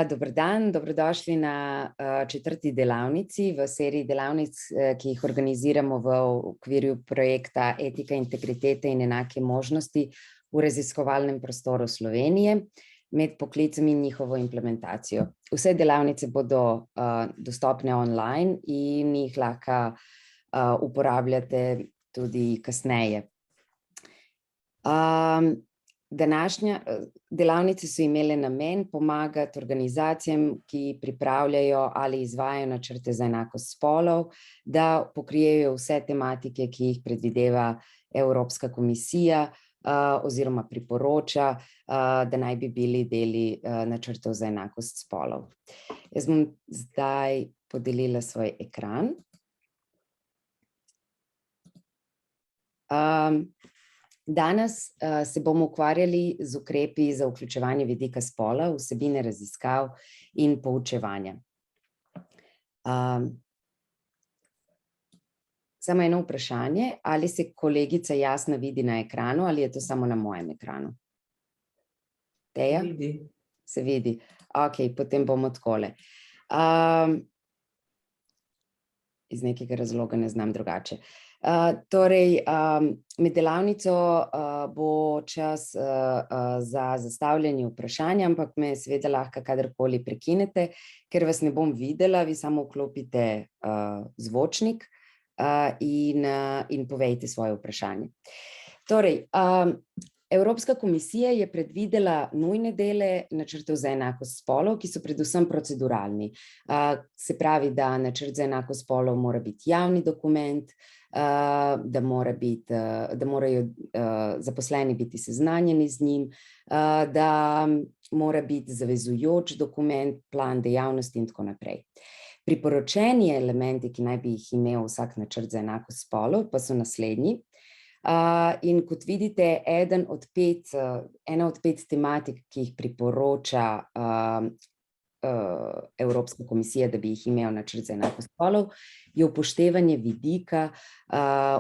Dober dan, dobrodošli na četrti delavnici v seriji delavnic, ki jih organiziramo v okviru projekta Etika, integritete in enake možnosti v raziskovalnem prostoru Slovenije med poklicem in njihovo implementacijo. Vse delavnice bodo dostopne online in jih lahko uporabljate tudi kasneje. Današnje delavnice so imele namen pomagati organizacijam, ki pripravljajo ali izvajajo načrte za enakost spolov, da pokrijejo vse tematike, ki jih predvideva Evropska komisija oziroma priporoča, da naj bi bili deli načrtov za enakost spolov. Jaz bom zdaj podelila svoj ekran. Danes se bomo ukvarjali z ukrepi za vključevanje vidika spola, vsebine raziskav in poučevanja. Samo eno vprašanje, ali se kolegica jasno vidi na ekranu ali je to samo na mojem ekranu? Teja? Vidi. Se vidi. Ok, potem bomo takole. Iz nekega razloga ne znam drugače. Torej, med delavnico bo čas za zastavljanje vprašanja, ampak me seveda lahko kadarkoli prekinete, ker vas ne bom videla, vi samo vklopite zvočnik in povejte svoje vprašanje. Torej, Evropska komisija je predvidela nujne dele načrtov za enakost spolov, ki so predvsem proceduralni. Se pravi, da načrt za enakost spolov mora biti javni dokument, da morajo zaposleni biti seznanjeni z njim, da mora biti zavezujoč dokument, plan dejavnosti in tako naprej. Priporočeni elementi, ki naj bi jih imel vsak načrt za enakost spolov, pa so naslednji. In kot vidite, ena od pet tematik, ki jih priporoča Evropska komisija, da bi jih imel načrt za enakost spolov, je upoštevanje vidika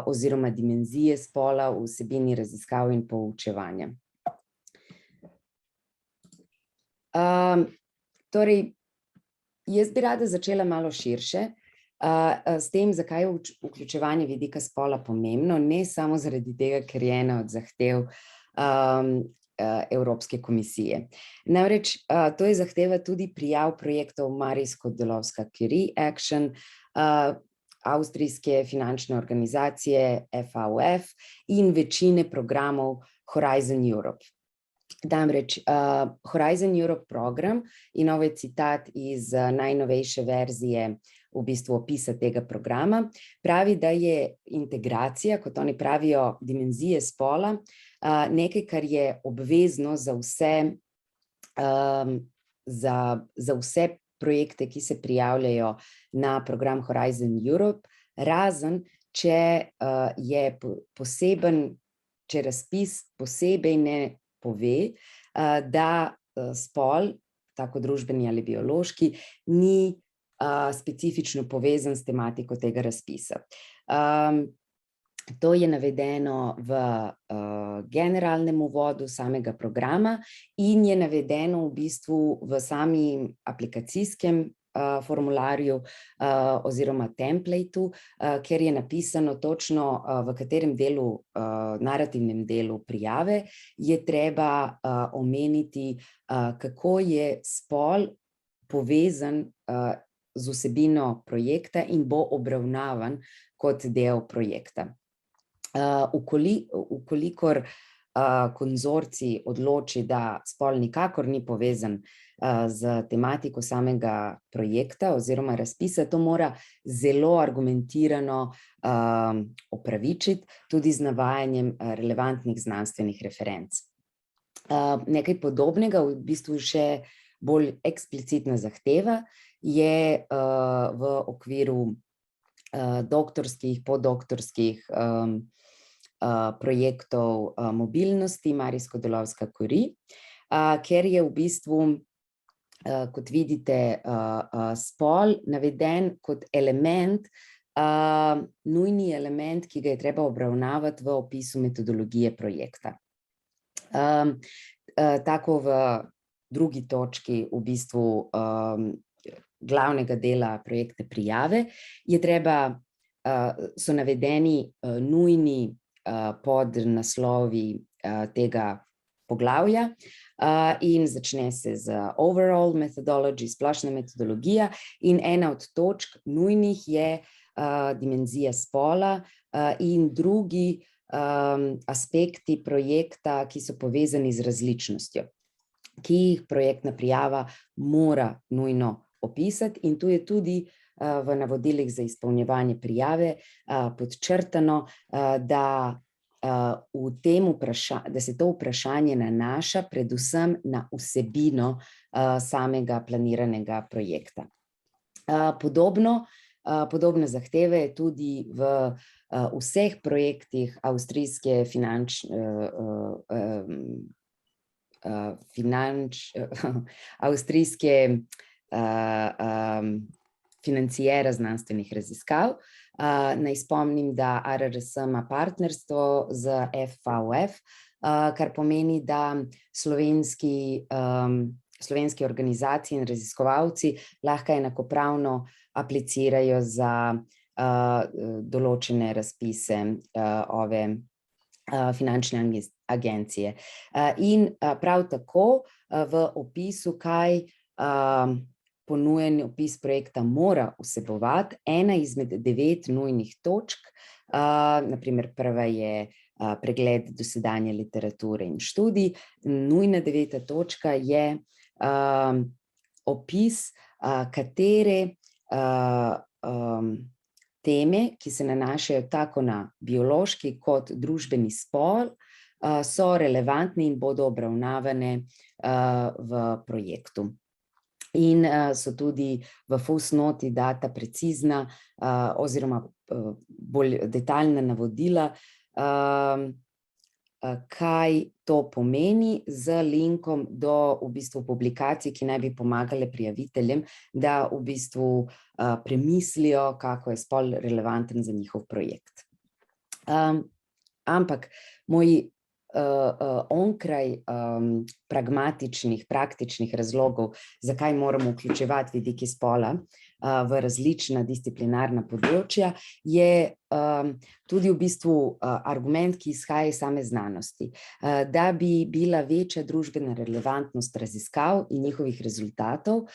oziroma dimenzije spola v vsebini raziskav in poučevanja. Torej, jaz bi rada začela malo širše, s tem, zakaj je vključevanje vidika spola pomembno, ne samo zaradi tega, ker je ena od zahtev Evropske komisije. Namreč, to je zahteva tudi prijav projektov Marie Skłodowska-Curie Action, avstrijske finančne organizacije FAUF in večine programov Horizon Europe. Namreč, Horizon Europe program, in ovo je citat iz najnovejše verzije v bistvu opisa tega programa, pravi, da je integracija, kot oni pravijo, dimenzije spola, nekaj, kar je obvezno za vse projekte, ki se prijavljajo na program Horizon Europe, razen če če razpis posebej ne pove, da spol, tako družbeni ali biološki, ni specifično povezan s tematiko tega razpisa. To je navedeno v generalnem uvodu samega programa in je navedeno v bistvu v samem aplikacijskem formularju oziroma templateu, ker je napisano točno, v katerem delu, narativnem delu prijave je treba omeniti, kako je spol povezan z vsebino projekta in bo obravnavan kot del projekta. Ukolikor konzorcij odloči, da spol nikakor ni povezan z tematiko samega projekta oziroma razpisa, to mora zelo argumentirano opravičiti, tudi z navajanjem relevantnih znanstvenih referenc. Nekaj podobnega, v bistvu še bolj eksplicitna zahteva, je v okviru doktorskih, podoktorskih projektov mobilnosti Marie Skłodowska-Curie, ker je v bistvu, kot vidite, spol naveden kot element, nujni element, ki ga je treba obravnavati v opisu metodologije projekta. Tako v drugi točki v bistvu glavnega dela projektne prijave, so navedeni nujni podnaslovi tega poglavja in začne se z overall methodology, splošna metodologija, in ena od točk nujnih je dimenzija spola in drugi aspekti projekta, ki so povezani z različnostjo, ki jih projektna prijava mora nujno opisati, in tu je tudi v navodilih za izpolnjevanje prijave podčrtano, da se to vprašanje nanaša predvsem na vsebino samega planiranega projekta. Podobne zahteve je tudi v vseh projektih avstrijske avstrijske financiera znanstvenih raziskav. Naj spomnim, da ARRS ima partnerstvo z FVF, kar pomeni, da slovenski organizaciji in raziskovalci lahko enakopravno aplicirajo za določene razpise ove finančne agencije. In prav tako v opisu, kaj ponujen opis projekta mora vsebovati, ena izmed 9 nujnih točk, naprimer prva je pregled dosedanje literature in študij, nujna 9. točka je opis, katere teme, ki se nanašajo tako na biološki kot družbeni spol, so relevantne in bodo obravnavane v projektu. In so tudi v fusnoti data precizna oziroma bolj detaljna navodila, kaj to pomeni, z linkom do v bistvu publikacij, ki naj bi pomagale prijaviteljem, da v bistvu premislijo, kako je spol relevanten za njihov projekt. Ampak moj onkraj pragmatičnih, praktičnih razlogov, zakaj moramo vključevati vidike spola v različna disciplinarna področja, je tudi v bistvu argument, ki izhaja iz same znanosti. Da bi bila večja družbena relevantnost raziskav in njihovih rezultatov,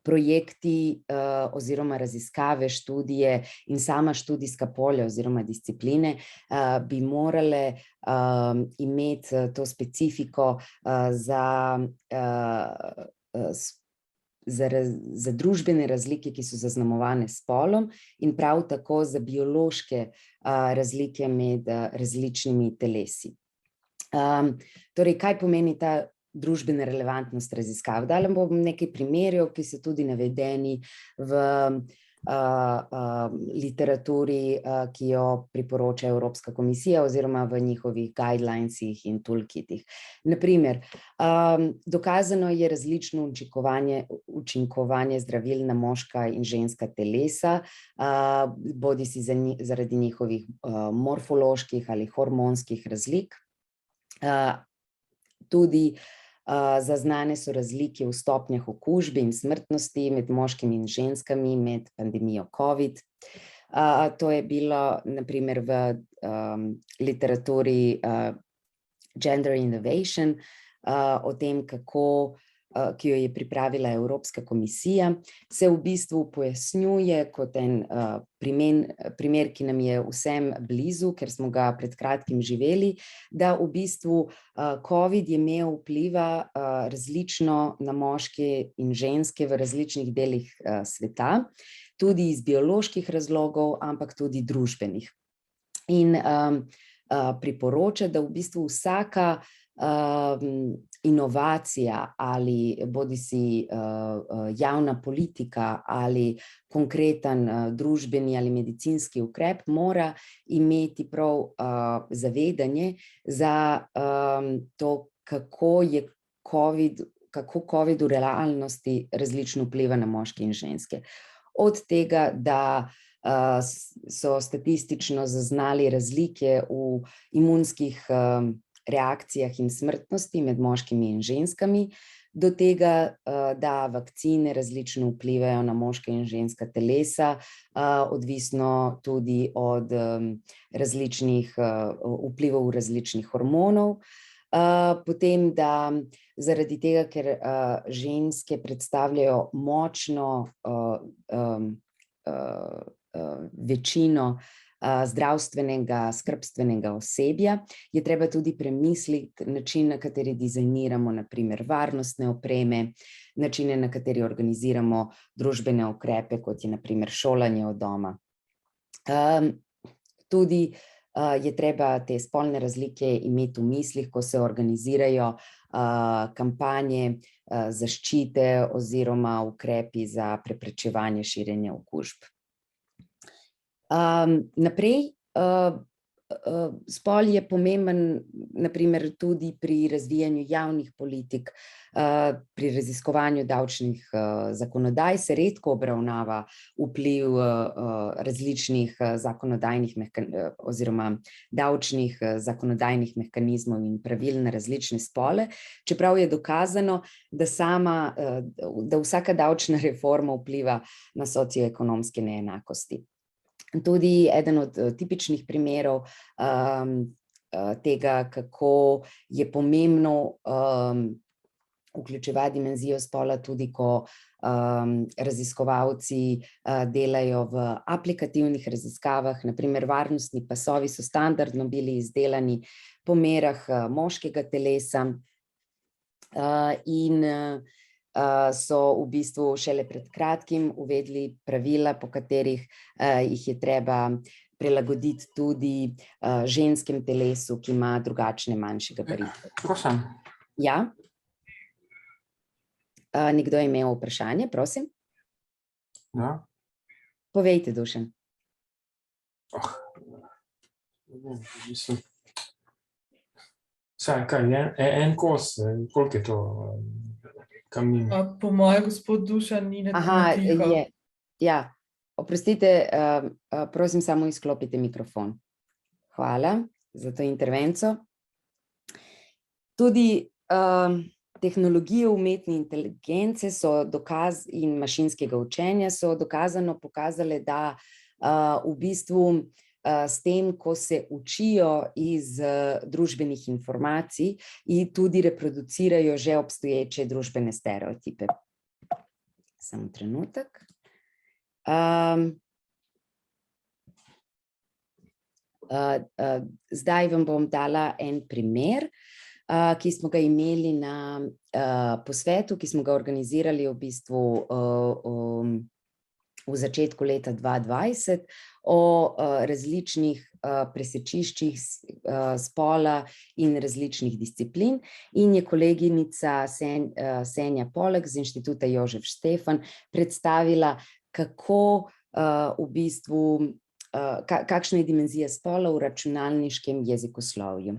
projekti oziroma raziskave, študije in sama študijska polja oziroma discipline bi morale imeti to specifiko za družbene razlike, ki so zaznamovane s spolom, in prav tako za biološke razlike med različnimi telesi. Torej, kaj pomeni ta družbena relevantnost raziskav? Dala bom nekaj primerov, ki so tudi navedeni v literaturi, ki jo priporoča Evropska komisija oziroma v njihovih guidelinesih in toolkitih. Naprimer, dokazano je različno učinkovanje zdravil na moška in ženska telesa, bodisi zaradi njihovih morfoloških ali hormonskih razlik. Tudi zaznane so razlike v stopnjah okužbe in smrtnosti med moškimi in ženskami med pandemijo COVID. To je bilo naprimer v literaturi Gender Innovation, o tem, ki jo je pripravila Evropska komisija, se v bistvu pojasnjuje kot en primer, ki nam je vsem blizu, ker smo ga pred kratkim živeli, da v bistvu COVID je imel vpliva različno na moške in ženske v različnih delih sveta, tudi iz bioloških razlogov, ampak tudi družbenih. In priporoča, da v bistvu vsaka inovacija ali bodisi javna politika ali konkreten družbeni ali medicinski ukrep mora imeti prav zavedanje za to, kako COVID v realnosti različno vpliva na moške in ženske. Od tega, da so statistično zaznali razlike v imunskih reakcijah in smrtnosti med moškimi in ženskami, do tega, da vakcine različno vplivajo na moška in ženska telesa, odvisno tudi od različnih vplivov različnih hormonov. Potem, da zaradi tega, ker ženske predstavljajo močno večino zdravstvenega, skrbstvenega osebja, je treba tudi premisliti način, na kateri dizajniramo na primer varnostne opreme, načine, na kateri organiziramo družbene ukrepe, kot je na primer šolanje od doma. Tudi je treba te spolne razlike imeti v mislih, ko se organizirajo kampanje zaščite oziroma ukrepi za preprečevanje širjenja okužb. Naprej, spol je pomemben na primer tudi pri razvijanju javnih politik, pri raziskovanju davčnih zakonodaj se redko obravnava vpliv različnih zakonodajnih oziroma davčnih zakonodajnih mehanizmov in pravil na različne spole, čeprav je dokazano, da vsaka davčna reforma vpliva na socioekonomske neenakosti. Tudi eden od tipičnih primerov tega, kako je pomembno vključevati dimenzijo spola, tudi ko raziskovalci delajo v aplikativnih raziskavah, na primer varnostni pasovi so standardno bili izdelani po merah moškega telesa in so v bistvu šele pred kratkim uvedli pravila, po katerih jih je treba prilagoditi tudi ženskem telesu, ki ima drugačne manjše gabarite. Prosim. Ja? Nekdo je imel vprašanje, prosim? Ja. Povejte, Dušan. Mislim. Saj, kaj, en kos, koliko je to? Po moje, gospod Dušan, ni na tiho. Ja, oprostite, prosim, samo izklopite mikrofon. Hvala za to intervenco. Tudi tehnologije umetne inteligence in mašinskega učenja so dokazano pokazale, da v bistvu s tem, ko se učijo iz družbenih informacij in tudi reproducirajo že obstoječe družbene stereotipe. Samo trenutek. Zdaj vam bom dala en primer, ki smo ga imeli na posvetu, ki smo ga organizirali v bistvu v začetku leta 2020 o različnih presečiščih spola in različnih disciplin in je koleginica Senja Poleg z Inštituta Jožef Stefan predstavila, kako v bistvu, kakšna je dimenzija spola v računalniškem jezikoslovju.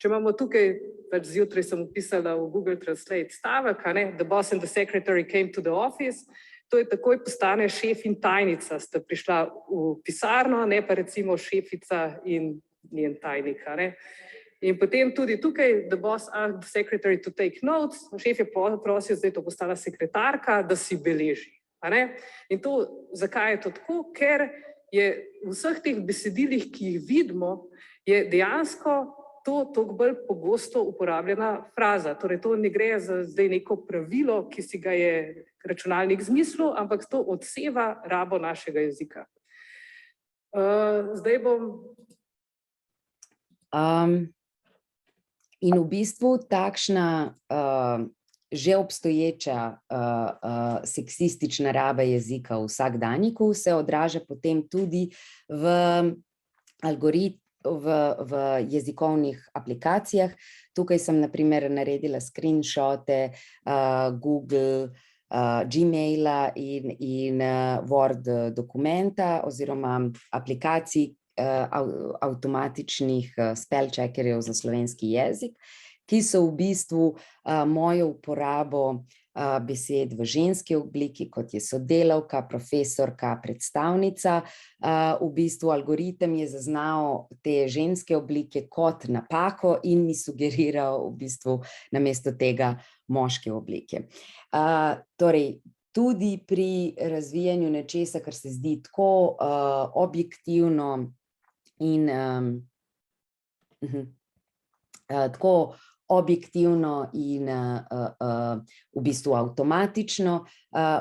Če imamo tukaj, pač zjutraj sem upisala v Google Translate stavek, the boss and the secretary came to the office, to je takoj postane šef in tajnica, sta prišla v pisarno, ne pa recimo šefica in njen tajnik. In potem tudi tukaj, the boss asked the secretary to take notes, šef je prosil, zdaj to postala sekretarka, da si beleži. In to, zakaj je to tako? Ker je v vseh teh besedilih, ki jih vidimo, je dejansko to toliko bolj pogosto uporabljena fraza. Torej, to ne gre za zdaj neko pravilo, ki si ga je računalnik zmislil, ampak to odseva rabo našega jezika. Zdaj bom... In v bistvu takšna že obstoječa seksistična raba jezika v vsakdanjiku se odraža potem tudi v v jezikovnih aplikacijah. Tukaj sem na primer naredila screenshote Google, Gmaila in Word dokumenta oziroma aplikacij avtomatičnih spell checkerjev za slovenski jezik, ki so v bistvu mojo uporabo besed v ženski obliki, kot je sodelavka, profesorka, predstavnica. V bistvu algoritem je zaznal te ženske oblike kot napako in mi sugeriral v bistvu namesto tega moške oblike. Torej, tudi pri razvijanju nečesa, kar se zdi tako objektivno in tako objektivno in v bistvu avtomatično,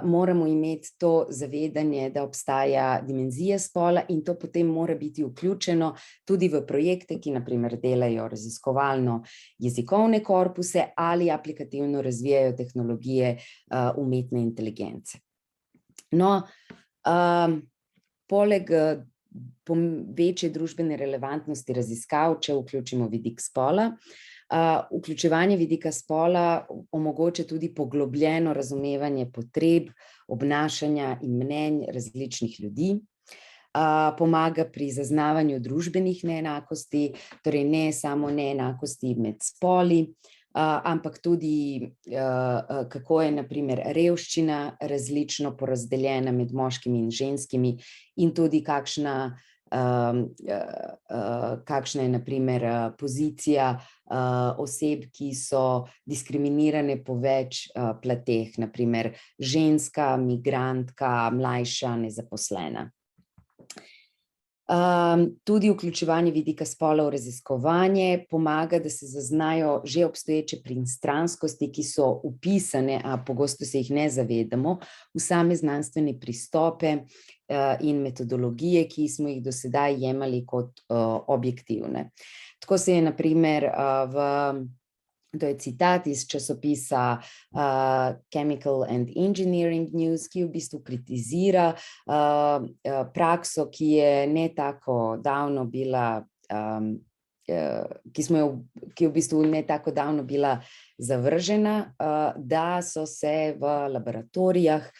moramo imeti to zavedanje, da obstaja dimenzija spola in to potem mora biti vključeno tudi v projekte, ki na primer delajo raziskovalno jezikovne korpuse ali aplikativno razvijajo tehnologije umetne inteligence. No, poleg večje družbene relevantnosti raziskav, če vključimo vidik spola, vključevanje vidika spola omogoča tudi poglobljeno razumevanje potreb, obnašanja in mnenj različnih ljudi, pomaga pri zaznavanju družbenih neenakosti, torej ne samo neenakosti med spoli, ampak tudi kako je na primer revščina različno porazdeljena med moškimi in ženskimi in tudi kakšna je na primer pozicija oseb, ki so diskriminirane po več plateh, na primer ženska, migrantka, mlajša, nezaposlena. Tudi vključevanje vidika spola v raziskovanje pomaga, da se zaznajo že obstoječe pristranskosti, ki so vpisane, a pogosto se jih ne zavedamo, v same znanstvene pristope in metodologije, ki smo jih do sedaj jemali kot objektivne. Tako se je na primer to je citat iz časopisa Chemical and Engineering News, ki v bistvu kritizira prakso, ki je ne tako davno bila, ki je v bistvu ne tako davno bila zavržena, da so se v laboratorijah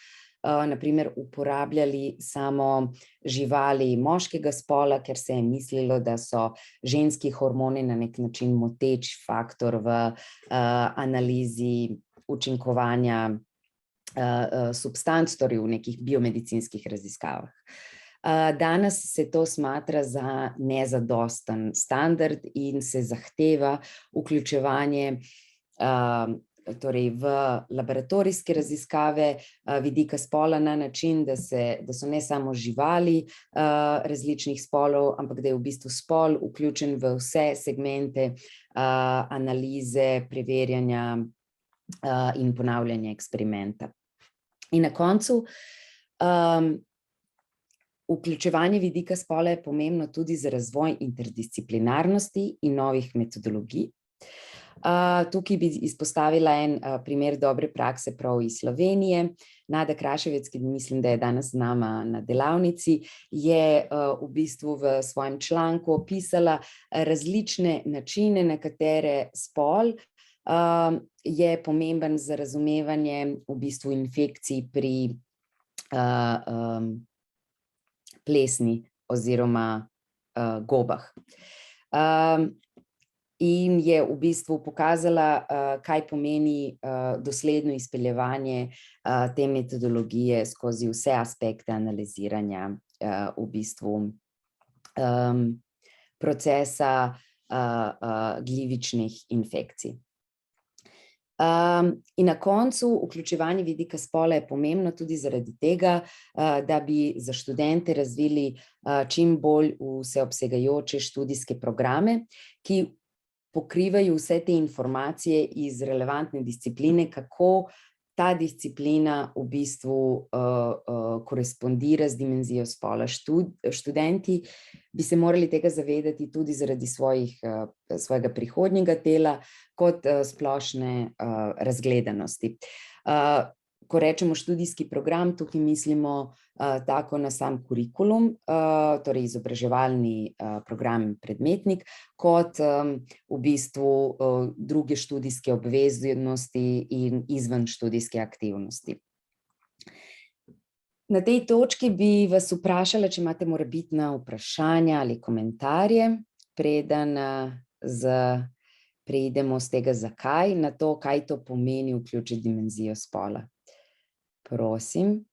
na primer uporabljali samo živali moškega spola, ker se je mislilo, da so ženski hormoni na nek način moteč faktor v analizi učinkovanja substanc, torej v nekih biomedicinskih raziskavah. Danes se to smatra za nezadosten standard in se zahteva vključevanje torej v laboratorijske raziskave vidika spola na način, da so ne samo živali različnih spolov, ampak da je v bistvu spol vključen v vse segmente analize, preverjanja in ponavljanja eksperimenta. In na koncu, vključevanje vidika spola je pomembno tudi za razvoj interdisciplinarnosti in novih metodologij. Tukaj bi izpostavila en primer dobre prakse prav iz Slovenije. Nada Kraševec, ki mislim, da je danes z nama na delavnici, je v bistvu v svojem članku opisala različne načine, na katere spol je pomemben za razumevanje v bistvu infekcij pri plesni oziroma gobah. In je v bistvu pokazala, kaj pomeni dosledno izpeljevanje te metodologije skozi vse aspekte analiziranja v bistvu procesa glivičnih infekcij. In na koncu vključevanje vidika spola je pomembno tudi zaradi tega, da bi za študente razvili čim bolj vseobsegajoče študijske programe, ki pokrivajo vse te informacije iz relevantne discipline, kako ta disciplina v bistvu korespondira z dimenzijo spola. Študenti bi se morali tega zavedati tudi zaradi svojega prihodnjega dela kot splošne razgledanosti. Ko rečemo študijski program, tukaj mislimo tako na sam kurikulum, torej izobraževalni program in predmetnik, kot v bistvu druge študijske obveznosti in izven študijske aktivnosti. Na tej točki bi vas vprašala, če imate morebitna vprašanja ali komentarje, preden z preidemo z tega zakaj na to, kaj to pomeni vključiti dimenzijo spola. Prosim,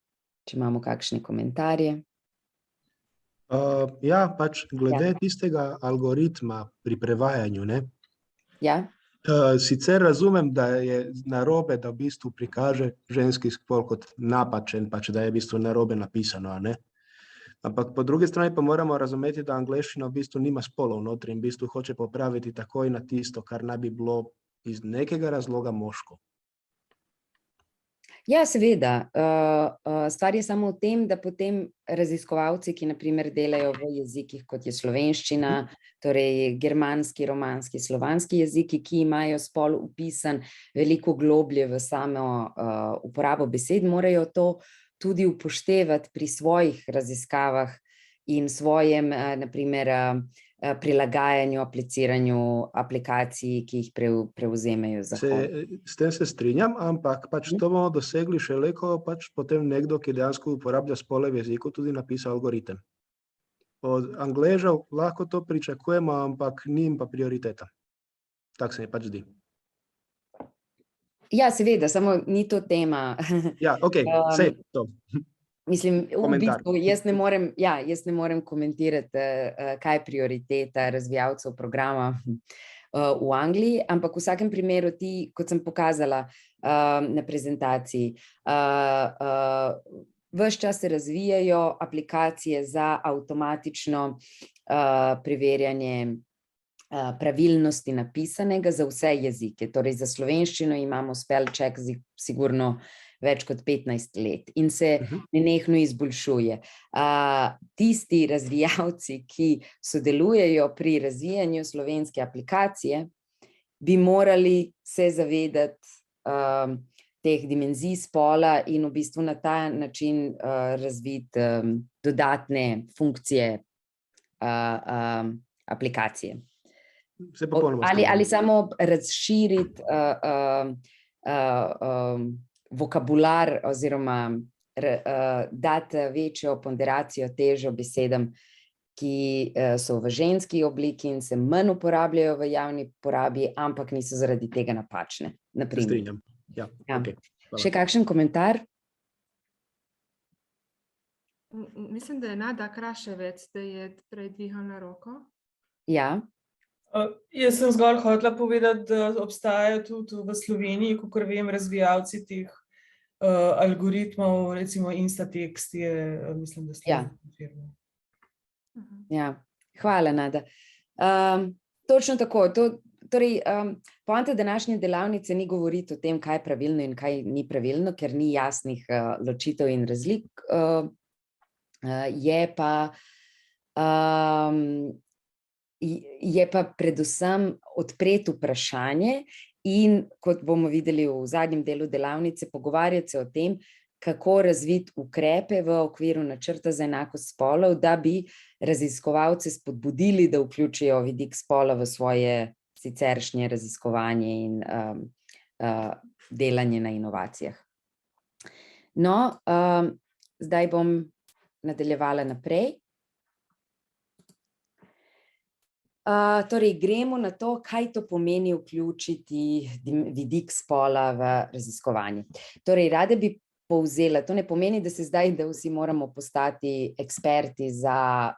če imamo kakšne komentarje. Ja, pač glede tistega algoritma pri prevajanju, ne? Ja? Sicer razumem, da je narobe, da v bistvu prikaže ženski spol kot napačen, pač da je v bistvu narobe napisano, ne? Ampak po drugi strani pa moramo razumeti, da angleščina v bistvu nima spolov notri in v bistvu hoče popraviti takoj na tisto, kar naj bi bilo iz nekega razloga moško. Ja, seveda. Stvar je samo v tem, da potem raziskovalci, ki na primer delajo v jezikih, kot je slovenščina, torej germanski, romanski, slovanski jeziki, ki imajo spol vpisan veliko globlje v samo uporabo besed, morajo to tudi upoštevati pri svojih raziskavah in svojem, na primer, prilagajanju, apliciranju aplikacij, ki jih prevzemajo za hod. S tem se strinjam, ampak pač to bomo dosegli šele, ko pač potem nekdo, ki dejansko uporablja spole v jeziku, tudi napisal algoritem. Od Angležev lahko to pričakujemo, ampak ni jim pa prioriteta. Tak se mi pač zdi. Ja, seveda, samo ni to tema. Ja, okej, sej to. Mislim, v Komentar. bistvu, jaz ne morem komentirati, kaj je prioriteta razvijalcev programa v Angliji, ampak v vsakem primeru ti, kot sem pokazala na prezentaciji, ves čas se razvijajo aplikacije za avtomatično preverjanje pravilnosti napisanega za vse jezike. Torej za slovenščino imamo spell check sigurno več kot 15 let in se nenehno izboljšuje. Tisti razvijalci, ki sodelujejo pri razvijanju slovenske aplikacije, bi morali se zavedati teh dimenzij spola in v bistvu na ta način razviti dodatne funkcije aplikacije. Ali samo razširiti vokabular oziroma dati večjo ponderacijo, težo besedam, ki so v ženski obliki in se manj uporabljajo v javni porabi, ampak niso zaradi tega napačne. Strinjam. Ja, okej. Še kakšen komentar? Mislim, da je Nada Kraševec, da je prej dvignila roko. Ja. Jaz sem zgolj hotela povedati, da obstajajo tudi v Sloveniji, kakor vem, razvijalci teh algoritmov, recimo Instatext je, mislim, da slovenska firma. Ja, hvala, Nada. Točno tako. Torej, poanta današnje delavnice ni govoriti o tem, kaj je pravilno in kaj ni pravilno, ker ni jasnih ločitev in razlik. Je pa predvsem odpreti vprašanje in, kot bomo videli v zadnjem delu delavnice, pogovarjati se o tem, kako razviti ukrepe v okviru načrta za enakost spolov, da bi raziskovalce spodbudili, da vključijo vidik spola v svoje siceršnje raziskovanje in delanje na inovacijah. No, zdaj bom nadaljevala naprej. Torej, gremo na to, kaj to pomeni vključiti vidik spola v raziskovanje. Torej, rada bi povzela, to ne pomeni, da vsi moramo postati eksperti za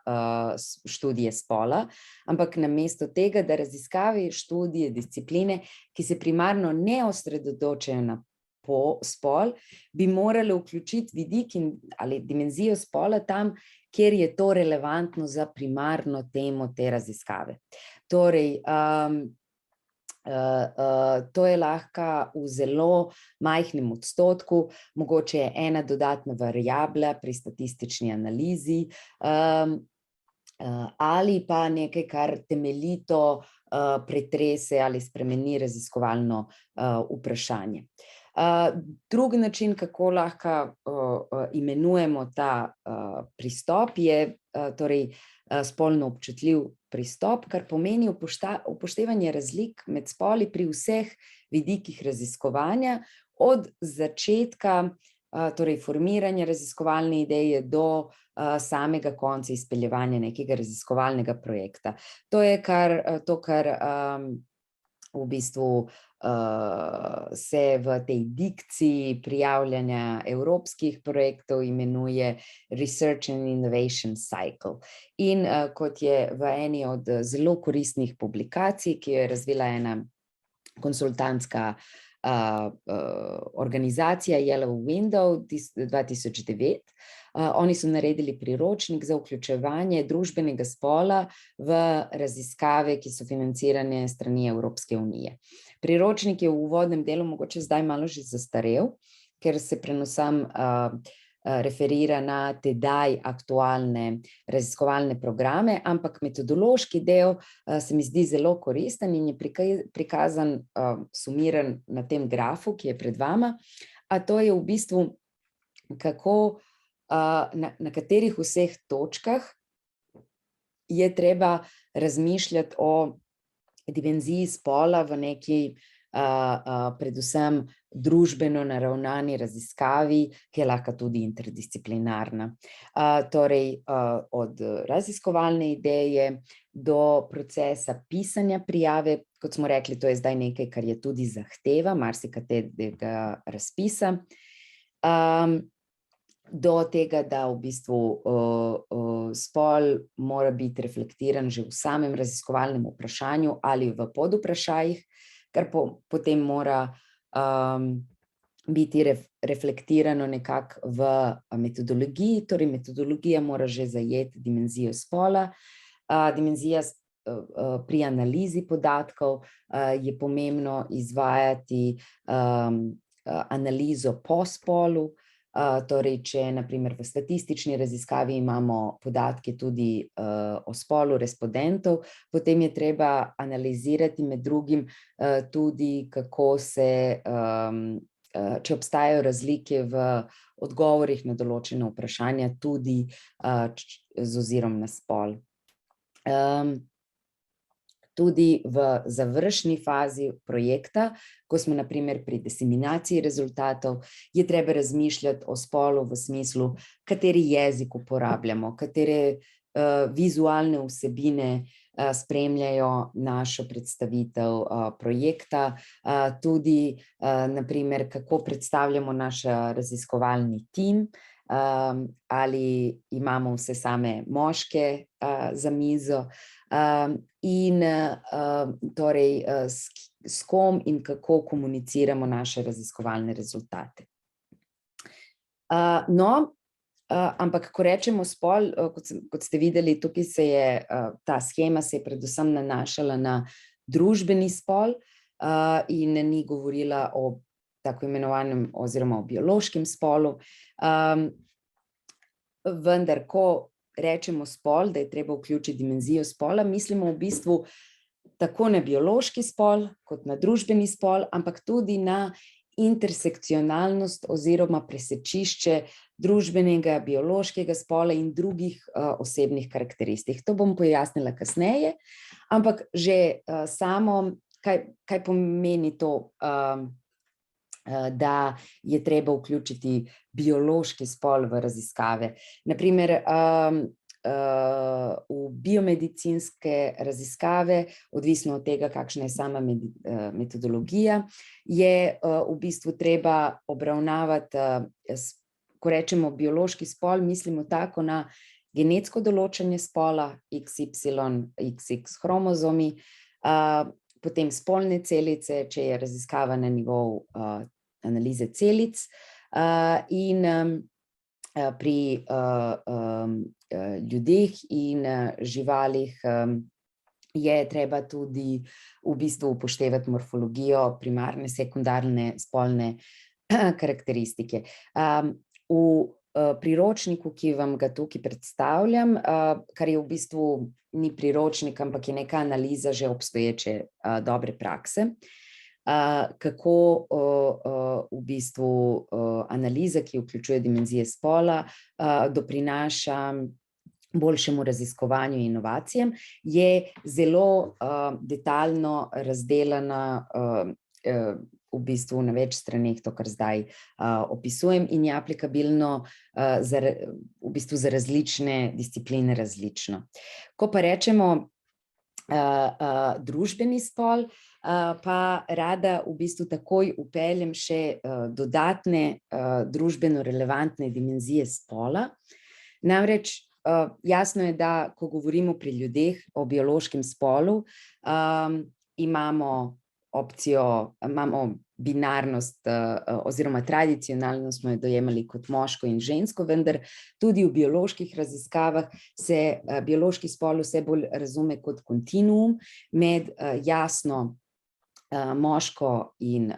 študije spola, ampak namesto tega, da raziskave, študije, discipline, ki se primarno ne osredotočajo na spol, bi morali vključiti vidik ali dimenzijo spola tam, kjer je to relevantno za primarno temo te raziskave. Torej, to je lahko v zelo majhnem odstotku, mogoče je ena dodatna variabla pri statistični analizi ali pa nekaj, kar temeljito pretrese ali spremeni raziskovalno vprašanje. Drugi način, kako lahko imenujemo ta pristop, je torej spolno občutljiv pristop, kar pomeni upoštevanje razlik med spoli pri vseh vidikih raziskovanja, od začetka, torej formiranja raziskovalne ideje do samega konca izpeljevanja nekega raziskovalnega projekta. To je to, kar v bistvu se v tej dikciji prijavljanja evropskih projektov imenuje Research and Innovation Cycle. In kot je v eni od zelo koristnih publikacij, ki jo je razvila ena konsultantska organizacija Yellow Window 2009, oni so naredili priročnik za vključevanje družbenega spola v raziskave, ki so financirane strani Evropske unije. Priročnik je v uvodnem delu mogoče zdaj malo že zastarel, ker se predvsem referira na tedaj aktualne raziskovalne programe, ampak metodološki del se mi zdi zelo koristen in je prikazan, sumiran na tem grafu, ki je pred vama, a to je v bistvu, kako, na katerih vseh točkah je treba razmišljati o dimenziji spola v neki predvsem družbeno naravnani raziskavi, ki je lahko tudi interdisciplinarna. Torej od raziskovalne ideje do procesa pisanja prijave, kot smo rekli, to je zdaj nekaj, kar je tudi zahteva marsikaterega razpisa, do tega, da v bistvu spol mora biti reflektiran že v samem raziskovalnem vprašanju ali v podvprašajih, kar potem mora biti reflektirano nekako v metodologiji, torej metodologija mora že zajeti dimenzijo spola. Dimenzija pri analizi podatkov je pomembno izvajati analizo po spolu, torej če na primer v statistični raziskavi imamo podatke tudi o spolu respondentov, potem je treba analizirati med drugim tudi, kako se, če obstajajo razlike v odgovorih na določene vprašanja, tudi z ozirom na spol. Tudi v završni fazi projekta, ko smo na primer pri diseminaciji rezultatov, je treba razmišljati o spolu v smislu, kateri jezik uporabljamo, katere vizualne vsebine spremljajo našo predstavitev projekta, tudi na primer, kako predstavljamo naš raziskovalni tim, ali imamo vse same moške za mizo, in torej s kom in kako komuniciramo naše raziskovalne rezultate. No, ampak ko rečemo spol, kot ste videli, tukaj se je, ta shema se je predvsem nanašala na družbeni spol in ni govorila o tako imenovanem oziroma o biološkem spolu. Vendar, ko rečemo spol, da je treba vključiti dimenzijo spola, mislimo v bistvu tako na biološki spol, kot na družbeni spol, ampak tudi na intersekcionalnost oziroma presečišče družbenega, biološkega spola in drugih osebnih karakteristik. To bom pojasnila kasneje, ampak že samo, kaj pomeni to, da je treba vključiti biološki spol v raziskave. Na primer, v biomedicinske raziskave, odvisno od tega, kakšna je sama metodologija, je v bistvu treba obravnavati, ko rečemo biološki spol, mislimo tako na genetsko določanje spola, XY, XX hromozomi, potem spolne celice, če je raziskava na nivoju analize celic, in pri ljudeh in živalih je treba tudi v bistvu upoštevati morfologijo, primarne, sekundarne spolne karakteristike. V priročniku, ki vam ga tukaj predstavljam, kar je v bistvu ni priročnik, ampak je neka analiza že obstoječe dobre prakse, kako v bistvu analiza, ki vključuje dimenzije spola, doprinaša boljšemu raziskovanju in inovacijam, je zelo detaljno razdelana v bistvu na več straneh, to, kar zdaj opisujem, in je aplikabilno v bistvu za različne discipline različno. Ko pa rečemo družbeni spol, pa rada v bistvu takoj vpeljem še dodatne družbeno relevantne dimenzije spola. Namreč jasno je, da ko govorimo pri ljudeh o biološkem spolu, imamo binarnost oziroma tradicionalno smo jo dojemali kot moško in žensko, vendar tudi v bioloških raziskavah se biološki spol vse bolj razume kot kontinuum med jasno moško in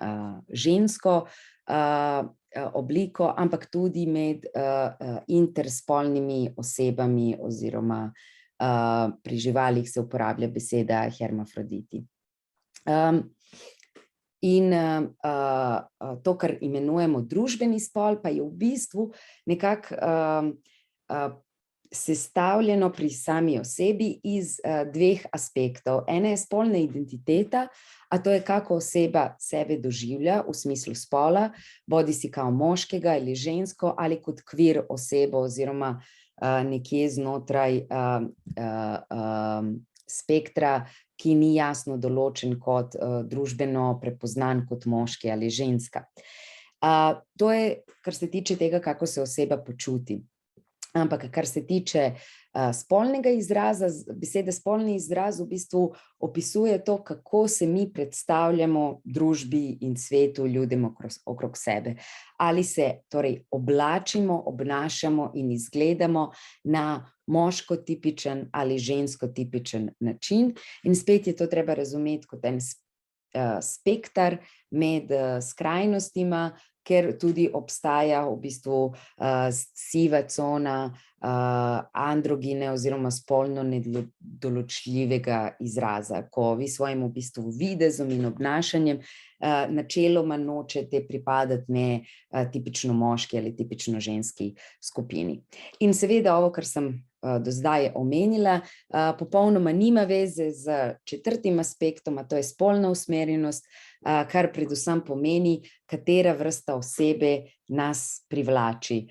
žensko obliko, ampak tudi med interspolnimi osebami oziroma pri živalih se uporablja beseda hermafroditi. In to, kar imenujemo družbeni spol, pa je v bistvu nekako sestavljeno pri sami osebi iz dveh aspektov. Ena je spolna identiteta, a to je kako oseba sebe doživlja v smislu spola, bodisi kao moškega ali žensko ali kot queer osebo oziroma nekje znotraj spektra, ki ni jasno določen kot družbeno prepoznan kot moški ali ženska. To je, kar se tiče tega, kako se oseba počuti. Ampak kar se tiče spolnega izraza, beseda spolni izraz v bistvu opisuje to, kako se mi predstavljamo družbi in svetu, ljudem okrog sebe. Ali se torej oblačimo, obnašamo in izgledamo na moško tipičen ali žensko tipičen način. In spet je to treba razumeti kot en spektar med skrajnostima, ker tudi obstaja v bistvu siva cona androgine oziroma spolno nedoločljivega izraza, ko vi svojim v bistvu videzom in obnašanjem načeloma nočete pripadati ne tipično moški ali tipično ženski skupini. In seveda ovo, kar sem do zdaj omenila, popolnoma nima veze z četrtim aspektom, a to je spolna usmerjenost, kar predvsem pomeni, katera vrsta osebe nas privlači.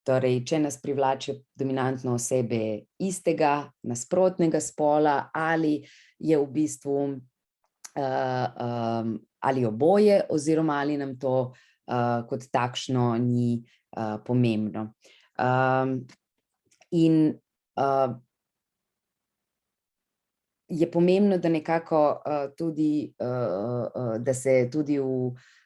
Torej, če nas privlačijo dominantno osebe istega, nasprotnega spola, ali je v bistvu ali oboje, oziroma ali nam to kot takšno ni pomembno. In je pomembno, da nekako tudi, da se tudi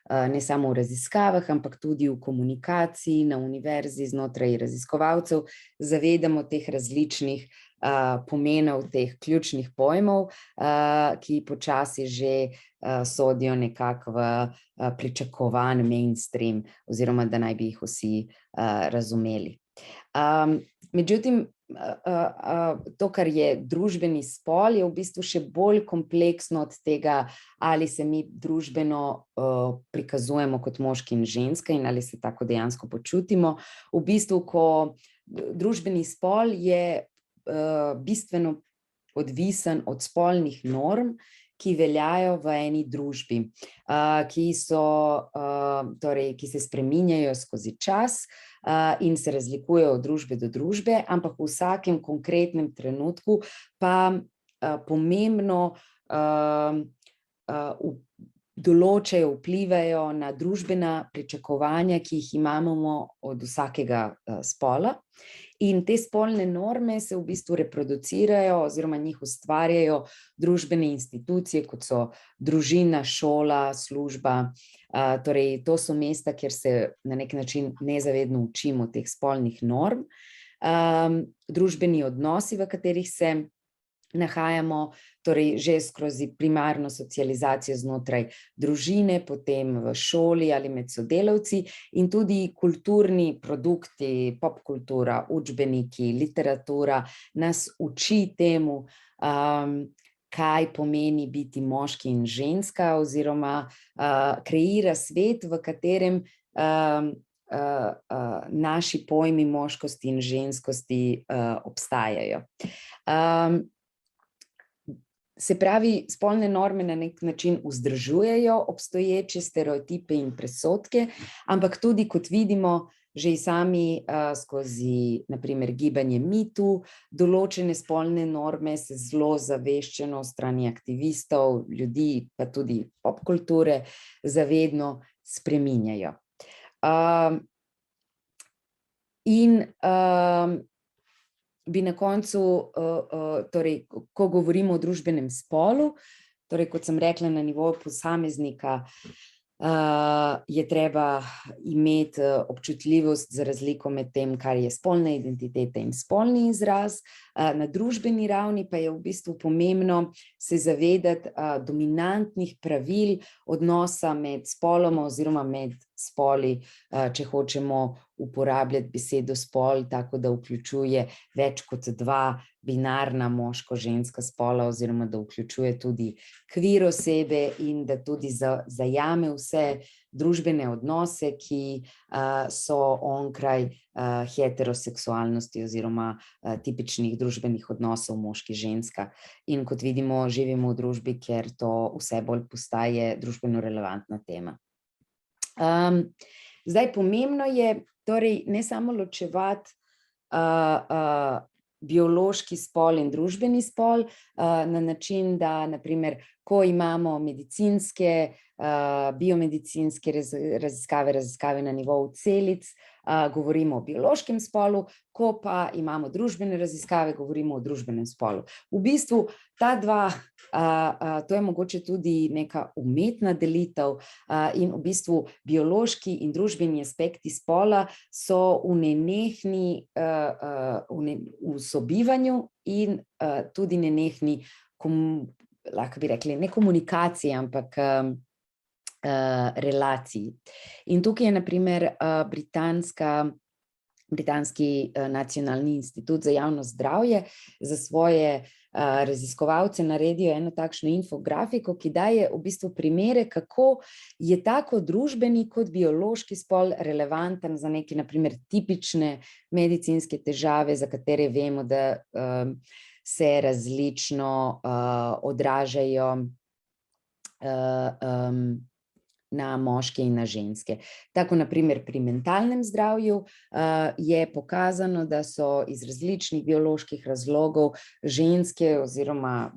ne samo v raziskavah, ampak tudi v komunikaciji na univerzi znotraj raziskovalcev zavedamo teh različnih pomenov, teh ključnih pojmov, ki počasi že sodijo nekako v pričakovan mainstream, oziroma da naj bi jih vsi razumeli. Međutim, to, kar je družbeni spol, je v bistvu še bolj kompleksno od tega, ali se mi družbeno prikazujemo kot moški in ženska in ali se tako dejansko počutimo. V bistvu, ko družbeni spol je bistveno odvisen od spolnih norm, ki veljajo v eni družbi, ki se spreminjajo skozi čas in se razlikujejo od družbe do družbe, ampak v vsakem konkretnem trenutku pa pomembno določajo, vplivajo na družbena pričakovanja, ki jih imamo od vsakega spola. In te spolne norme se v bistvu reproducirajo oziroma njih ustvarjajo družbene institucije, kot so družina, šola, služba. Torej, to so mesta, kjer se na nek način nezavedno učimo teh spolnih norm. Družbeni odnosi, v katerih se nahajamo, torej že skozi primarno socializacijo znotraj družine, potem v šoli ali med sodelavci, in tudi kulturni produkti, popkultura, učbeniki, literatura nas uči temu, kaj pomeni biti moški in ženska, oziroma kreira svet, v katerem naši pojmi moškosti in ženskosti obstajajo. Se pravi, spolne norme na nek način vzdržujejo obstoječe stereotipe in predsodke, ampak tudi, kot vidimo, že sami skozi, naprimer, gibanje MeToo, določene spolne norme se zelo zaveščeno strani aktivistov, ljudi, pa tudi popkulture, zavedno spreminjajo. In bi na koncu, torej, ko govorimo o družbenem spolu, torej, kot sem rekla, na nivoju posameznika, je treba imeti občutljivost za razliko med tem, kar je spolna identiteta in spolni izraz. Na družbeni ravni pa je v bistvu pomembno se zavedati dominantnih pravil odnosa med spoloma oziroma med spoli, če hočemo uporabljati besedo spol, tako da vključuje več kot dva binarna moško-ženska spola oziroma da vključuje tudi queer osebe in da tudi zajame vse družbene odnose, ki so onkraj heteroseksualnosti oziroma tipičnih družbenih odnosov moški-ženska. In kot vidimo, živimo v družbi, kjer to vse bolj postaje družbeno relevantna tema. Zdaj, pomembno je torej ne samo ločevati biološki spol in družbeni spol na način, da naprimer, ko imamo medicinske, biomedicinske raziskave na nivoju celic, govorimo o biološkem spolu, ko pa imamo družbene raziskave, govorimo o družbenem spolu. V bistvu ta dva, to je mogoče tudi neka umetna delitev in v bistvu biološki in družbeni aspekti spola so v nenehni v sobivanju in tudi nenehni, lahko bi rekli, ne komunikaciji, ampak relaciji. In tukaj je na primer Britanski nacionalni institut za javno zdravje za svoje raziskovalce naredil eno takšno infografiko, ki daje v bistvu primere, kako je tako družbeni kot biološki spol relevanten za neke, na primer, tipične medicinske težave, za katere vemo, da se različno odražajo na moške in na ženske. Tako, na primer, pri mentalnem zdravju je pokazano, da so iz različnih bioloških razlogov ženske oziroma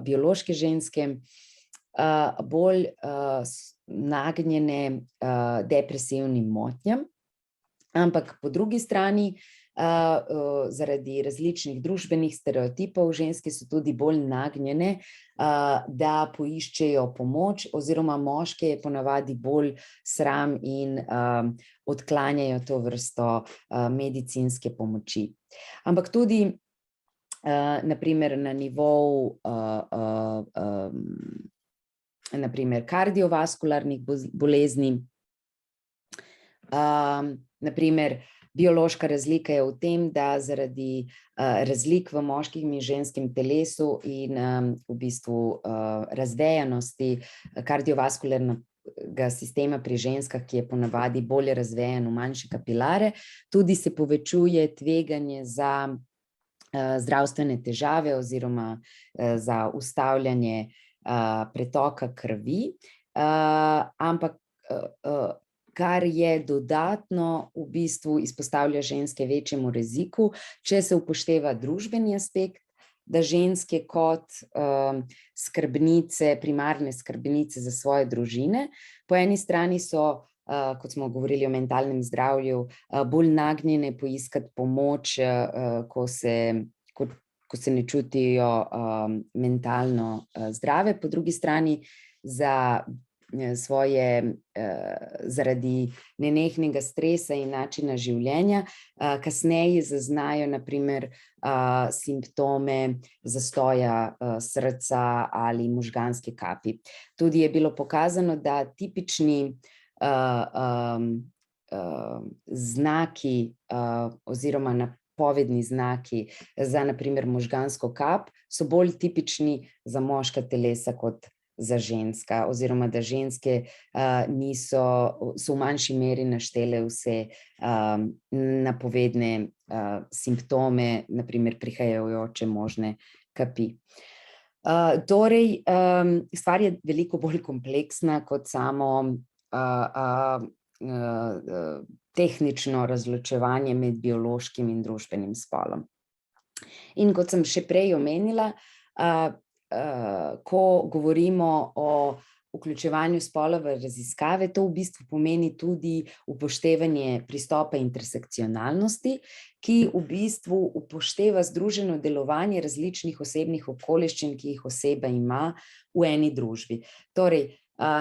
biološke ženske bolj nagnjene depresivnim motnjam, ampak po drugi strani zaradi različnih družbenih stereotipov ženske so tudi bolj nagnjene, da poiščejo pomoč, oziroma moške je ponavadi bolj sram in odklanjajo to vrsto medicinske pomoči. Ampak tudi na primer na nivoju na primer kardiovaskularnih bolezni, na primer biološka razlika je v tem, da zaradi razlik v moškim in ženskem telesu in v bistvu razvejanosti kardiovaskularnega sistema pri ženskah, ki je ponavadi bolje razvejan v manjše kapilare, tudi se povečuje tveganje za zdravstvene težave oziroma za ustavljanje pretoka krvi, ampak kar je dodatno v bistvu izpostavlja ženske večjemu riziku, če se upošteva družbeni aspekt, da ženske kot skrbnice, primarne skrbnice za svoje družine, po eni strani so, kot smo govorili o mentalnem zdravju, bolj nagnjene poiskati pomoč, ko se ne čutijo mentalno zdrave, po drugi strani zaradi nenehnega stresa in načina življenja, kasneje zaznajo na primer simptome zastoja srca ali možganske kapi. Tudi je bilo pokazano, da tipični znaki oziroma napovedni znaki za na primer možgansko kap so bolj tipični za moška telesa kot za ženska, oziroma da ženske so v manjši meri naštele vse napovedne simptome, na primer prihajajoče možne kapi. Torej, stvar je veliko bolj kompleksna kot samo tehnično razločevanje med biološkim in družbenim spolom. In kot sem še prej omenila, ko govorimo o vključevanju spola v raziskave, to v bistvu pomeni tudi upoštevanje pristopa intersekcionalnosti, ki v bistvu upošteva združeno delovanje različnih osebnih okoliščin, ki jih oseba ima v eni družbi. Torej,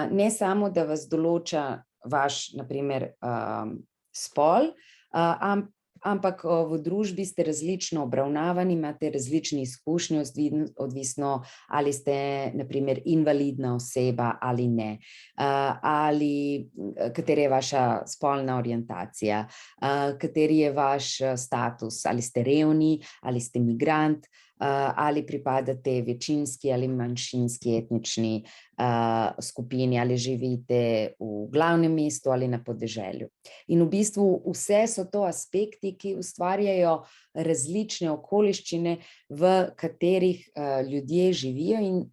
ne samo, da vas določa vaš, na primer, spol, ampak v družbi ste različno obravnavani, imate različne izkušnje, odvisno ali ste, na primer, invalidna oseba ali ne, ali katera je vaša spolna orientacija, kateri je vaš status, ali ste revni, ali ste migrant, ali pripadate večinski ali manjšinski etnični skupini, ali živite v glavnem mestu ali na podeželju. In v bistvu vse so to aspekti, ki ustvarjajo različne okoliščine, v katerih ljudje živijo, in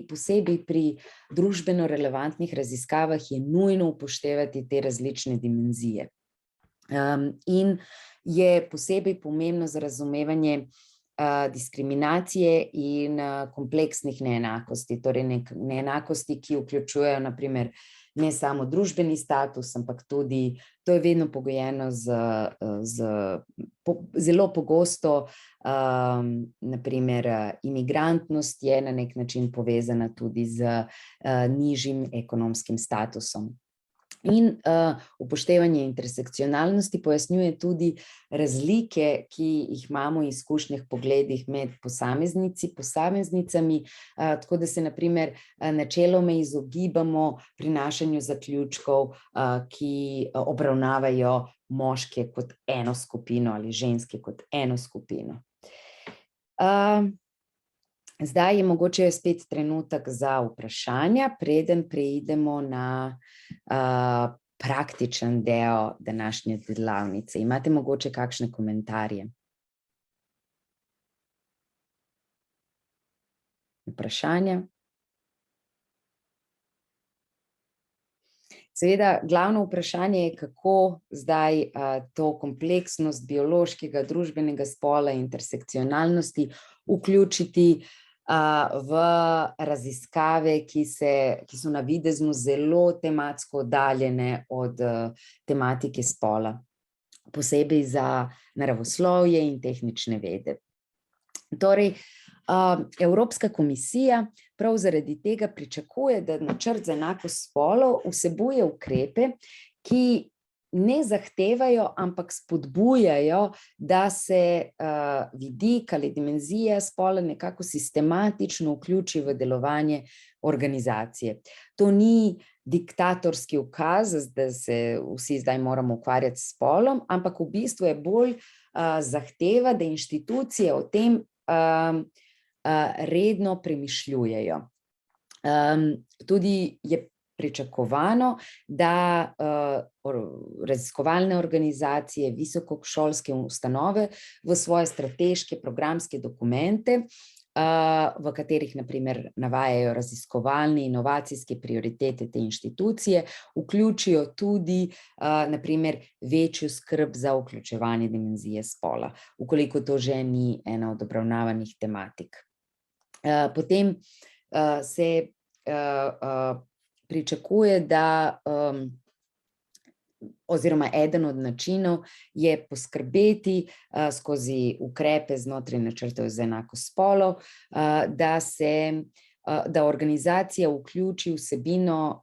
posebej pri družbeno relevantnih raziskavah je nujno upoštevati te različne dimenzije. In je posebej pomembno za razumevanje diskriminacije in kompleksnih neenakosti, torej neenakosti, ki vključujejo na primer ne samo družbeni status, ampak tudi, to je vedno pogojeno zelo pogosto, na primer imigrantnost je na nek način povezana tudi z nižjim ekonomskim statusom. In upoštevanje intersekcionalnosti pojasnjuje tudi razlike, ki jih imamo v izkušnjah, pogledih med posameznicami, tako da se na primer načeloma izogibamo prinašanju zaključkov, ki obravnavajo moške kot eno skupino ali ženske kot eno skupino. Zdaj je mogoče spet trenutek za vprašanja, preden preidemo na praktičen del današnje delavnice. Imate mogoče kakšne komentarje? Vprašanja? Seveda, glavno vprašanje je, kako zdaj to kompleksnost biološkega, družbenega spola, intersekcionalnosti vključiti v raziskave, ki so navidezno zelo tematsko oddaljene od tematike spola, posebej za naravoslovje in tehnične vede. Torej, Evropska komisija prav zaradi tega pričakuje, da načrt za enakost spolov vsebuje ukrepe, ki ne zahtevajo, ampak spodbujajo, da se vidik ali dimenzija spola nekako sistematično vključi v delovanje organizacije. To ni diktatorski ukaz, da se vsi zdaj moramo ukvarjati s spolom, ampak v bistvu je bolj zahteva, da inštitucije o tem redno premišljujejo. Tudi je pričakovano, da raziskovalne organizacije, visokošolske ustanove v svoje strateške programske dokumente, v katerih na primer navajajo raziskovalne inovacijske prioritete te inštitucije, vključijo tudi na primer večjo skrb za vključevanje dimenzije spola, ukoliko to že ni ena od obravnavanih tematik. Potem se pričakuje, da oziroma eden od načinov je poskrbeti skozi ukrepe znotraj načrtov za enakost spolov, da organizacija vključi vsebino,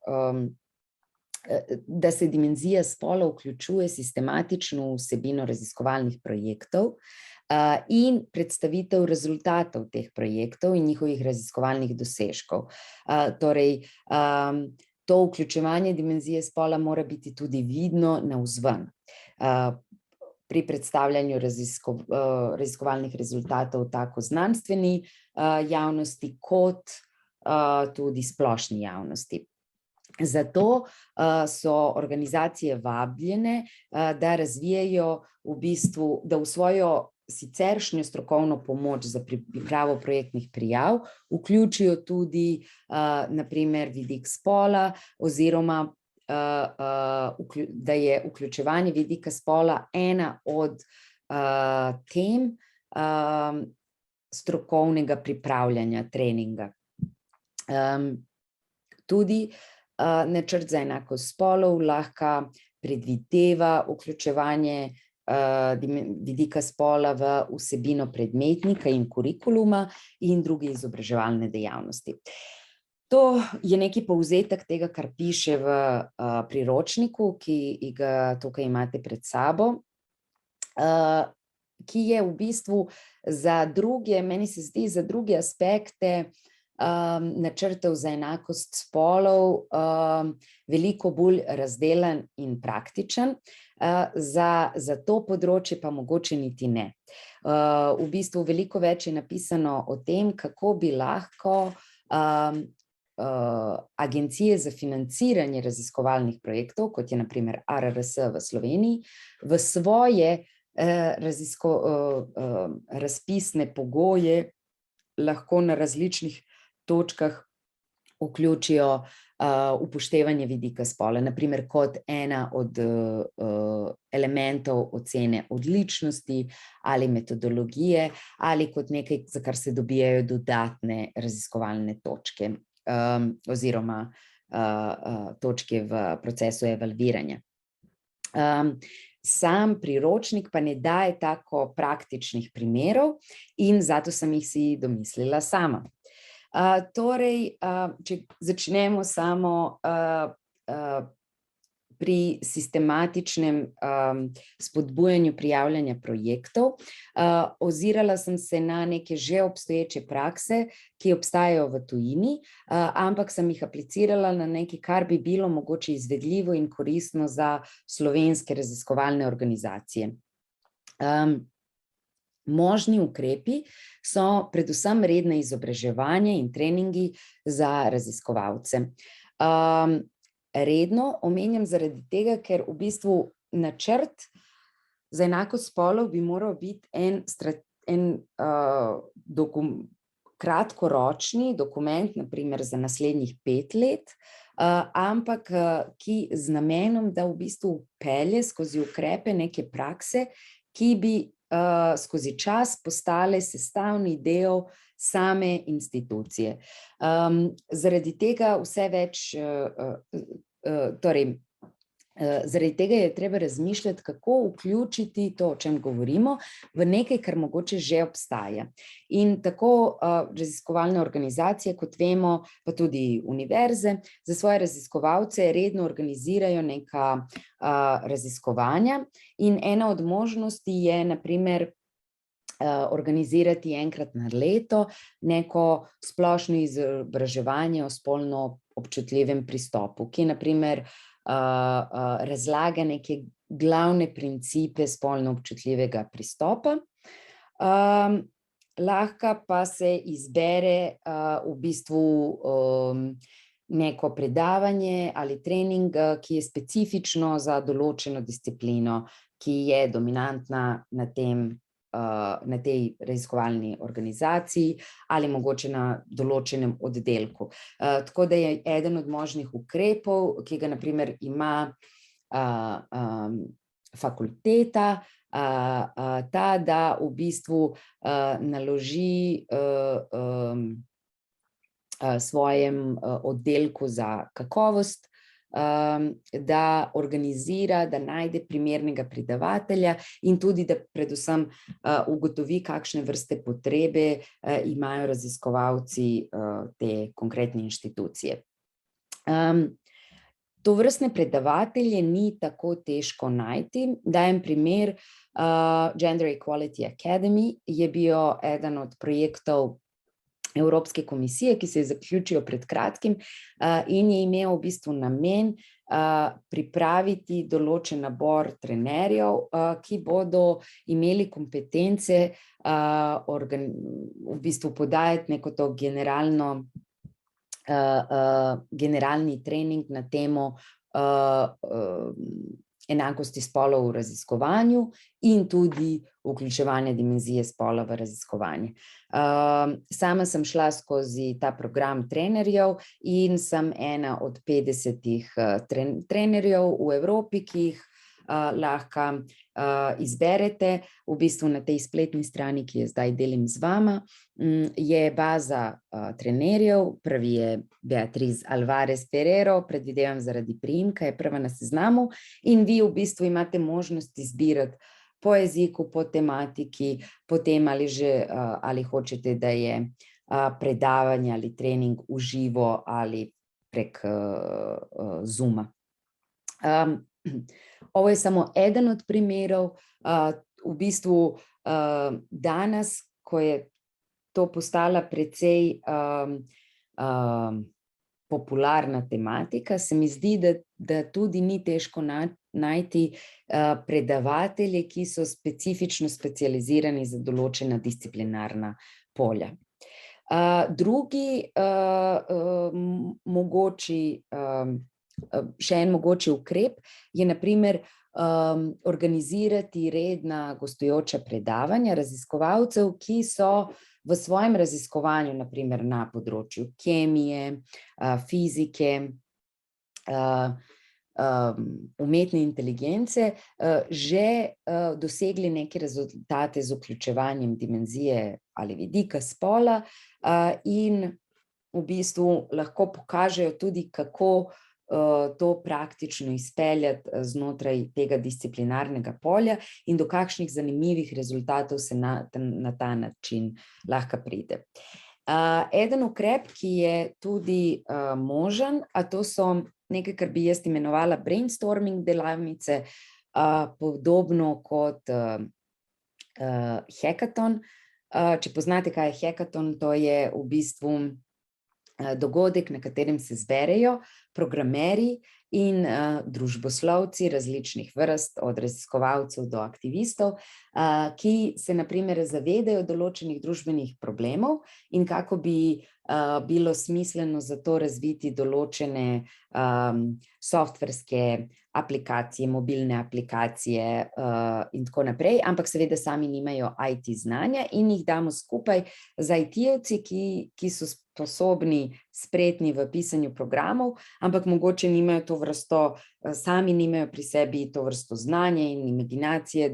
da se dimenzija spola vključuje sistematično v vsebino raziskovalnih projektov in predstavitev rezultatov teh projektov in njihovih raziskovalnih dosežkov. Torej, to vključevanje dimenzije spola mora biti tudi vidno navzven pri predstavljanju raziskovalnih rezultatov tako znanstveni javnosti kot tudi splošni javnosti. Zato so organizacije vabljene, da razvijajo v bistvu, da v svojo siceršnjo strokovno pomoč za pripravo projektnih prijav vključijo tudi na primer vidik spola oziroma da je vključevanje vidika spola ena od tem strokovnega pripravljanja treninga. Tudi načrt za enakost spolov lahko predvideva vključevanje vidika spola v vsebino predmetnika in kurikuluma in druge izobraževalne dejavnosti. To je neki povzetek tega, kar piše v priročniku, ki ga tukaj imate pred sabo, ki je v bistvu za druge, meni se zdi, za druge aspekte načrtov za enakost spolov veliko bolj razdelan in praktičen, za to področje pa mogoče niti ne. V bistvu veliko več je napisano o tem, kako bi lahko agencije za financiranje raziskovalnih projektov, kot je na primer ARRS v Sloveniji, v svoje razpisne pogoje lahko na različnih točkah vključijo upoštevanje vidika spola, na primer kot ena od elementov ocene odličnosti ali metodologije ali kot nekaj, za kar se dobijajo dodatne raziskovalne točke oziroma točke v procesu evalviranja. Sam priročnik pa ne daje tako praktičnih primerov in zato sem jih si domislila sama. Torej, če začnemo samo pri sistematičnem spodbujanju prijavljanja projektov, ozirala sem se na neke že obstoječe prakse, ki obstajajo v tujini, ampak sem jih aplicirala na nekaj, kar bi bilo mogoče izvedljivo in koristno za slovenske raziskovalne organizacije. Možni ukrepi so predvsem redne izobraževanje in treningi za raziskovalce. Redno omenjam zaradi tega, ker v bistvu načrt za enakost spolov bi moral biti en kratkoročni dokument, na primer za naslednjih 5 let, ampak ki z namenom, da v bistvu pelje skozi ukrepe neke prakse, ki bi skozi čas postale sestavni del same institucije. Zaradi tega vse več, torej, zaradi tega je treba razmišljati, kako vključiti to, o čem govorimo, v nekaj, kar mogoče že obstaja. In tako raziskovalne organizacije, kot vemo, pa tudi univerze, za svoje raziskovalce redno organizirajo neka raziskovanja in ena od možnosti je, na primer, organizirati enkrat na leto neko splošno izobraževanje o spolno občutljivem pristopu, ki na primer razlaga neke glavne principe spolno občutljivega pristopa. Lahko pa se izbere v bistvu neko predavanje ali trening, ki je specifično za določeno disciplino, ki je dominantna na tej raziskovalni organizaciji ali mogoče na določenem oddelku. Tako da je eden od možnih ukrepov, ki ga na primer ima fakulteta, ta, da v bistvu naloži svojem oddelku za kakovost, da organizira, da najde primernega predavatelja in tudi, da predvsem ugotovi, kakšne vrste potrebe imajo raziskovalci te konkretne inštitucije. Tovrstne predavatelje ni tako težko najti. Dajem primer, Gender Equality Academy je bil eden od projektov Evropske komisije, ki se je zaključil pred kratkim in je imel v bistvu namen pripraviti določen nabor trenerjev, ki bodo imeli kompetence v bistvu podajati neko to generalni trening na temo enakosti spolov v raziskovanju in tudi vključevanje dimenzije spola v raziskovanje. Sama sem šla skozi ta program trenerjev in sem ena od 50 trenerjev v Evropi, ki jih lahko izberete. V bistvu na tej spletni strani, ki jo zdaj delim z vama, je baza trenerjev, prvi je Beatriz Alvarez Ferrero, predvidevam zaradi priimka, je prva na seznamu, in vi v bistvu imate možnost izbirati po jeziku, po tematiki, potem ali hočete, da je predavanje ali trening v živo ali prek Zooma. Ovo je samo eden od primerov. V bistvu danes, ko je to postala precej popularna tematika, se mi zdi, da tudi ni težko najti predavatelje, ki so specifično specializirani za določena disciplinarna polja. Še en mogoči ukrep je na primer organizirati redna gostujoča predavanja raziskovalcev, ki so v svojem raziskovanju, na primer na področju kemije, fizike, umetne inteligence, že dosegli neke rezultate z vključevanjem dimenzije ali vidika spola in v bistvu lahko pokažejo tudi, kako to praktično izpeljati znotraj tega disciplinarnega polja in do kakšnih zanimivih rezultatov se na ta način lahko pride. Eden ukrep, ki je tudi možen, a to so nekaj, kar bi jaz imenovala brainstorming delavnice, podobno kot hackathon. Če poznate, kaj je hackathon, to je v bistvu dogodek, na katerem se zberejo programerji in družboslovci različnih vrst, od raziskovalcev do aktivistov, ki se na primer zavedajo določenih družbenih problemov in kako bi bilo smiselno za to razviti določene softverske aplikacije, mobilne aplikacije in tako naprej, ampak seveda sami nimajo IT znanja in jih damo skupaj z IT-jevci, ki so sposobni, spretni v pisanju programov, ampak mogoče nimajo to vrsto, sami nimajo pri sebi to vrsto znanja in imaginacije,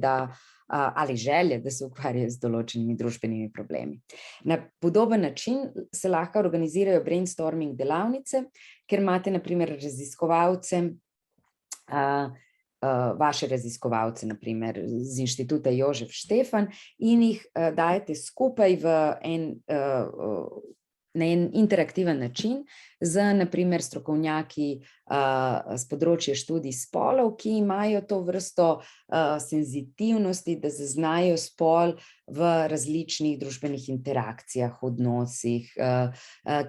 ali želje, da se ukvarjajo z določenimi družbenimi problemi. Na podoben način se lahko organizirajo brainstorming delavnice, ker imate na primer raziskovalce, vaše raziskovalce, na primer z Inštituta Jožef Štefan, in jih dajete skupaj na en interaktiven način z, na primer, strokovnjaki z področja študij spolov, ki imajo to vrsto senzitivnosti, da zaznajo spol v različnih družbenih interakcijah, odnosih,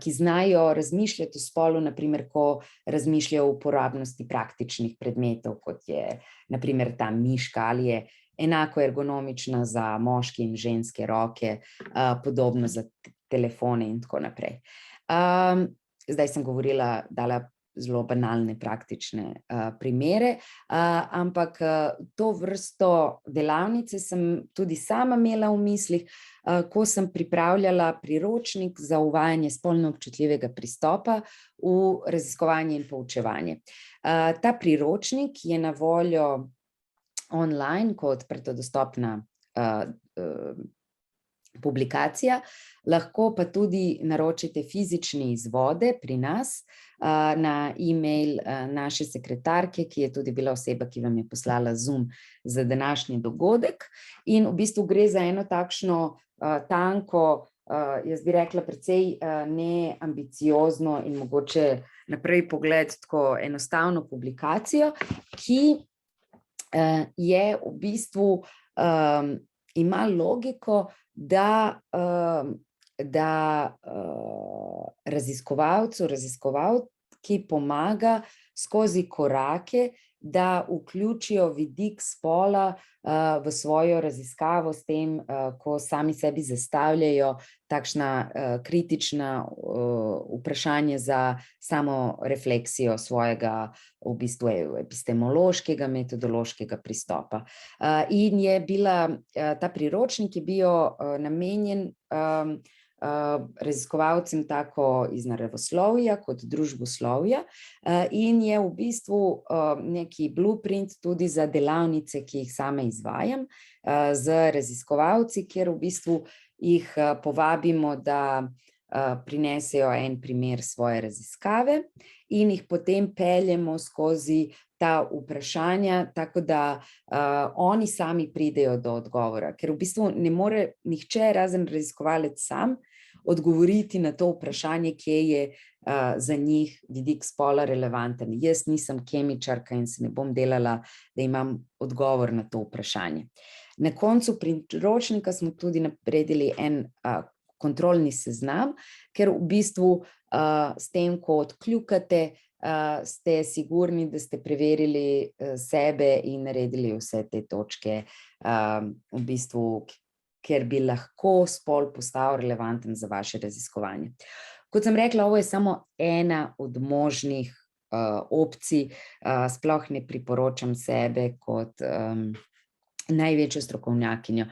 ki znajo razmišljati o spolu, na primer, ko razmišljajo o uporabnosti praktičnih predmetov, kot je, na primer, ta miška, ali je enako ergonomična za moške in ženske roke, podobno za telefone in tako naprej. Zdaj sem dala zelo banalne praktične primere, ampak to vrsto delavnice sem tudi sama imela v mislih, ko sem pripravljala priročnik za uvajanje spolno občutljivega pristopa v raziskovanje in poučevanje. Ta priročnik je na voljo online kot odprto dostopna publikacija, lahko pa tudi naročite fizične izvode pri nas na e-mail naše sekretarke, ki je tudi bila oseba, ki vam je poslala Zoom za današnji dogodek, in v bistvu gre za eno takšno tanko, jaz bi rekla precej neambiciozno in mogoče na prvi pogled tako enostavno publikacijo, ki je v bistvu ima logiko, da raziskovalcu, raziskovalki pomaga skozi korake da vključijo vidik spola v svojo raziskavo s tem, ko sami sebi zastavljajo takšna kritična vprašanja za samo refleksijo svojega v bistvu epistemološkega, metodološkega pristopa. In je bila, ta priročnik je bil namenjen raziskovalcem tako iz naravoslovja kot družboslovja in je v bistvu neki blueprint tudi za delavnice, ki jih sama izvajam z raziskovalci, kjer v bistvu jih povabimo, da prinesejo en primer svoje raziskave in jih potem peljemo skozi ta vprašanja, tako da oni sami pridejo do odgovora, ker v bistvu ne more nihče razen raziskovalec sam odgovoriti na to vprašanje, kje je za njih vidik spola relevanten. Jaz nisem kemičarka in se ne bom delala, da imam odgovor na to vprašanje. Na koncu priročnika smo tudi naredili en kontrolni seznam, ker v bistvu s tem, ko odkljukate, ste sigurni, da ste preverili sebe in naredili vse te točke v bistvu, ker bi lahko spol postal relevanten za vaše raziskovanje. Kot sem rekla, ovo je samo ena od možnih opcij, sploh ne priporočam sebe kot največjo strokovnjakinjo.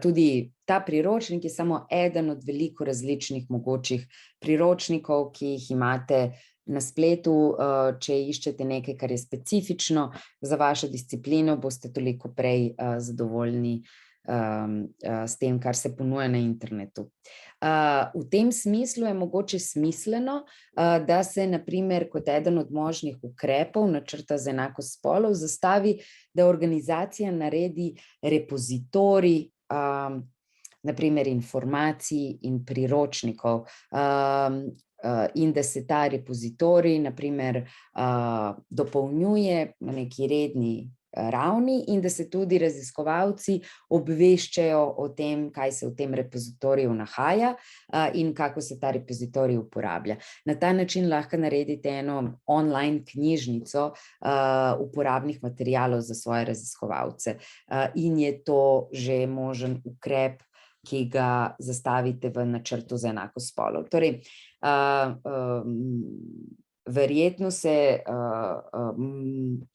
Tudi ta priročnik je samo eden od veliko različnih mogočih priročnikov, ki jih imate na spletu. Če iščete nekaj, kar je specifično za vašo disciplino, boste toliko prej zadovoljni s tem, kar se ponuja na internetu. V tem smislu je mogoče smiselno, da se na primer kot eden od možnih ukrepov načrta za enakost spolov zastavi, da organizacija naredi repozitorij na primer informacij in priročnikov in da se ta repozitorij na primer dopolnjuje na neki redni ravni in da se tudi raziskovalci obveščajo o tem, kaj se v tem repozitoriju nahaja in kako se ta repozitorij uporablja. Na ta način lahko naredite eno online knjižnico uporabnih materialov za svoje raziskovalce in je to že možen ukrep, ki ga zastavite v načrtu za enakost spolov. Torej, verjetno se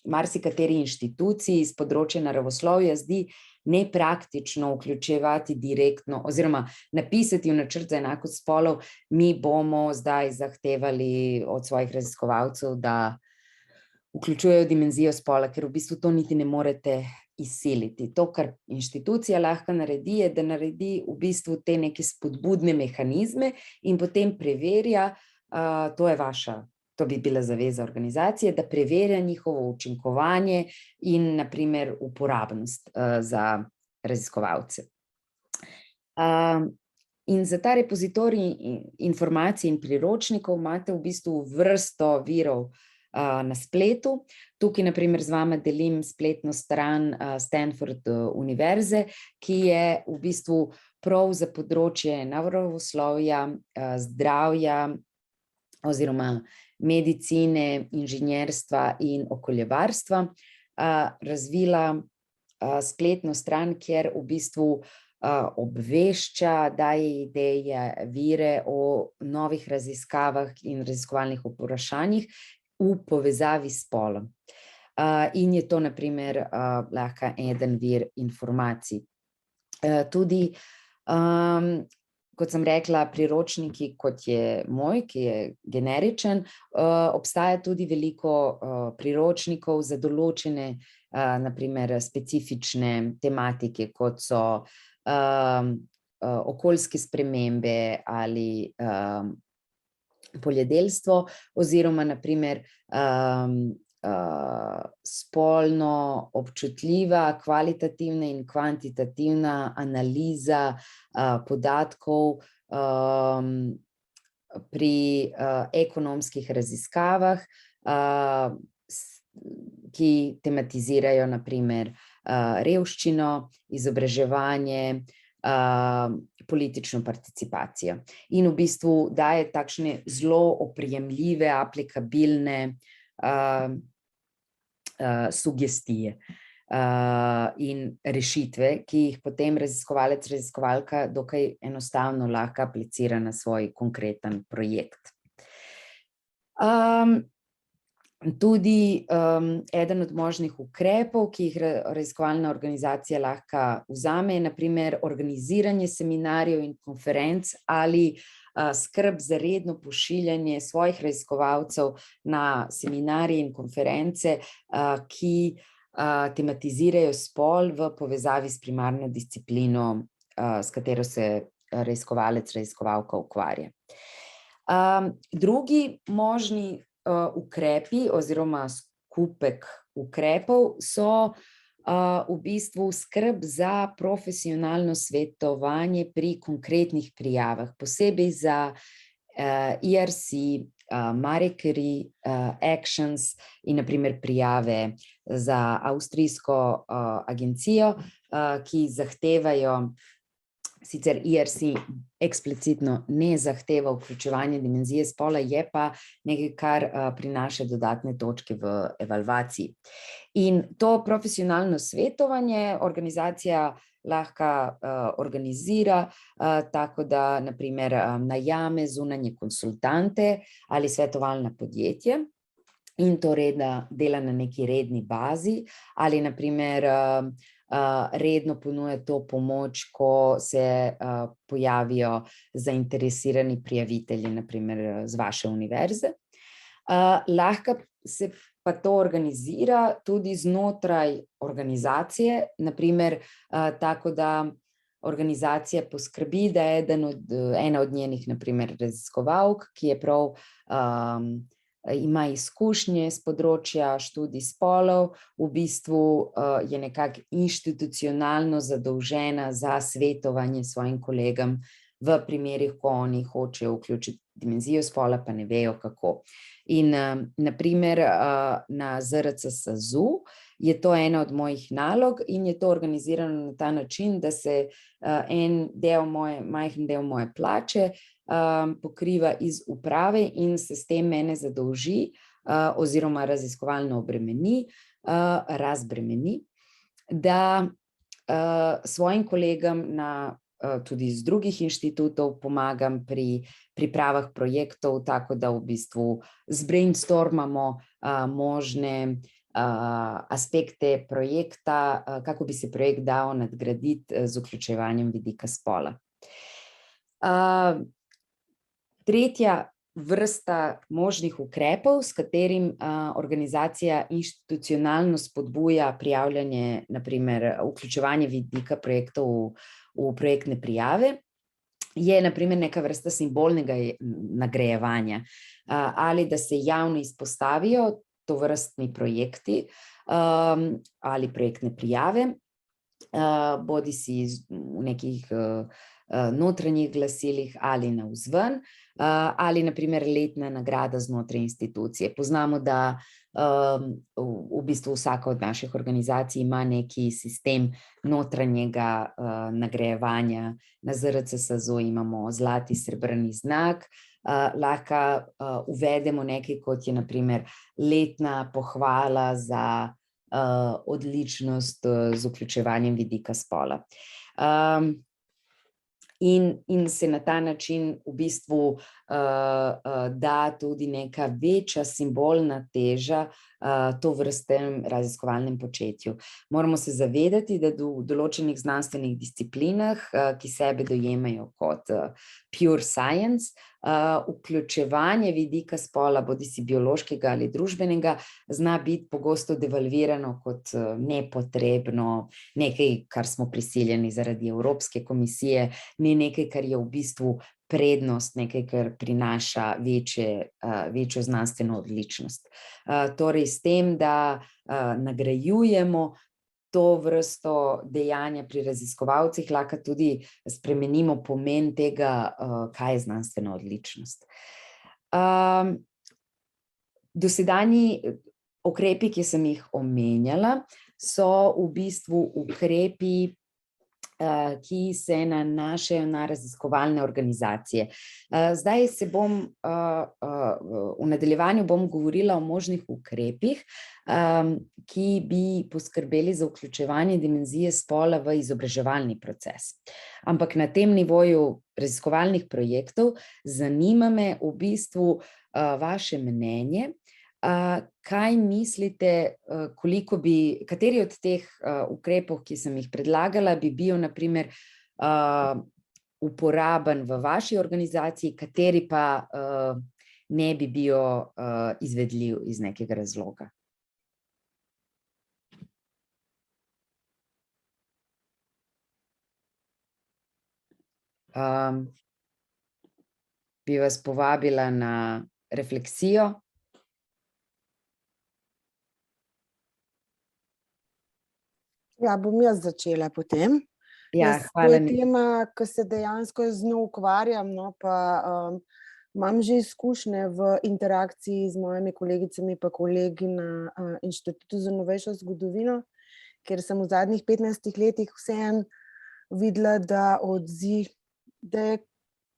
marsikateri inštituciji iz področja naravoslovja zdi nepraktično vključevati direktno oziroma napisati v načrt za enakost spolov, mi bomo zdaj zahtevali od svojih raziskovalcev, da vključujejo dimenzijo spola, ker v bistvu to niti ne morete izsiliti. To, kar inštitucija lahko naredi, je, da naredi v bistvu te neke spodbudne mehanizme in potem preverja, to bi bila zaveza organizacije, da preverja njihovo učinkovanje in na primer uporabnost za raziskovalce. In za ta repozitorij informacij in priročnikov imate v bistvu vrsto virov na spletu. Tukaj na primer z vama delim spletno stran Stanford univerze, ki je v bistvu prav za področje naravoslovja, zdravja oziroma medicine, inženirstva in okoljevarstva razvila spletno stran, kjer v bistvu obvešča, daje ideje, vire o novih raziskavah in raziskovalnih vprašanjih v povezavi s spolom. In je to na primer lahko eden vir informacij. Tudi kot sem rekla, priročniki, kot je moj, ki je generičen, obstaja tudi veliko priročnikov za določene, na primer, specifične tematike, kot so okoljske spremembe ali poljedelstvo, oziroma na primer spolno občutljiva, kvalitativna in kvantitativna analiza podatkov pri ekonomskih raziskavah, ki tematizirajo na primer revščino, izobraževanje, politično participacijo. In v bistvu daje takšne zelo oprijemljive, aplikabilne sugestije in rešitve, ki jih potem raziskovalec, raziskovalka dokaj enostavno lahko aplicira na svoj konkreten projekt. Tudi eden od možnih ukrepov, ki jih raziskovalna organizacija lahko vzame, je na primer organiziranje seminarjev in konferenc ali skrb za redno pošiljanje svojih raziskovalcev na seminarje in konference, ki tematizirajo spol v povezavi s primarno disciplino, s katero se raziskovalec, raziskovalka ukvarja. Drugi možni ukrepi oziroma skupek ukrepov so v bistvu skrb za profesionalno svetovanje pri konkretnih prijavah, posebej za ERC, Marie Curie, Actions in na primer prijave za avstrijsko agencijo, ki zahtevajo, sicer ERC eksplicitno ne zahteva vključevanje dimenzije spola, je pa nekaj, kar prinaša dodatne točke v evalvaciji. In to profesionalno svetovanje organizacija lahko organizira tako, da na primer najame zunanje konsultante ali svetovalna podjetja in to dela na neki redni bazi ali na primer redno ponuja to pomoč, ko se pojavijo zainteresirani prijavitelji, na primer z vaše univerze. Lahko se pa to organizira tudi znotraj organizacije, na primer tako, da organizacija poskrbi, da je ena od njenih, na primer, raziskovalk, ki je prav ima izkušnje z področja študij spolov, v bistvu je nekako institucionalno zadolžena za svetovanje svojim kolegom v primerih, ko oni hočejo vključiti dimenzijo spola, pa ne vejo kako. In na primer na ZRC SAZU je to ena od mojih nalog in je to organizirano na ta način, da se majhen del moje plače pokriva iz uprave in se s tem mene zadolži oziroma raziskovalno razbremeni, da svojim kolegom tudi iz drugih inštitutov pomagam pri pripravah projektov, tako da v bistvu zbrainstormamo možne aspekte projekta, kako bi se projekt dal nadgraditi z vključevanjem vidika spola. Tretja vrsta možnih ukrepov, s katerim organizacija institucionalno spodbuja prijavljanje, na primer vključevanje vidika projektov v projektne prijave, je na primer neka vrsta simbolnega nagrajevanja ali da se javno izpostavijo tovrstni projekti ali projektne prijave, bodisi v nekih notranjih glasilih ali navzven, ali na primer letna nagrada znotraj institucije. Poznamo, da v bistvu vsaka od naših organizacij ima neki sistem notranjega nagrajevanja. Na ZRC SAZU imamo zlati, srebrni znak, lahko uvedemo nekaj, kot je na primer letna pohvala za odličnost z vključevanjem vidika spola. In se na ta način v bistvu da tudi neka večja simbolna teža tovrstnem raziskovalnem početju. Moramo se zavedati, da v določenih znanstvenih disciplinah, ki sebe dojemajo kot pure science, vključevanje vidika spola, bodisi biološkega ali družbenega, zna biti pogosto devalvirano kot nepotrebno, nekaj, kar smo prisiljeni zaradi Evropske komisije, ne nekaj, kar je v bistvu prednost, nekaj, kar prinaša večjo znanstveno odličnost. Torej, s tem, da nagrajujemo to vrsto dejanja pri raziskovalcih, lahko tudi spremenimo pomen tega, kaj je znanstvena odličnost. Dosedanji ukrepi, ki sem jih omenjala, so v bistvu ukrepi ki se nanašajo na raziskovalne organizacije. Zdaj v nadaljevanju bom govorila o možnih ukrepih, ki bi poskrbeli za vključevanje dimenzije spola v izobraževalni proces. Ampak na tem nivoju raziskovalnih projektov zanima me v bistvu vaše mnenje. Kaj mislite, kateri od teh ukrepov, ki sem jih predlagala, bi bil na primer uporaben v vaši organizaciji, kateri pa ne bi bil izvedljiv iz nekega razloga? Bi vas povabila na refleksijo. Ja, bom jaz začela potem. Ja, To hvala. je tema, ki se dejansko z njo ukvarjam, no, pa imam že izkušnje v interakciji z mojimi kolegicami pa kolegi na Inštitutu za novejšo zgodovino, kjer sem v zadnjih 15 letih vseeno videla, da je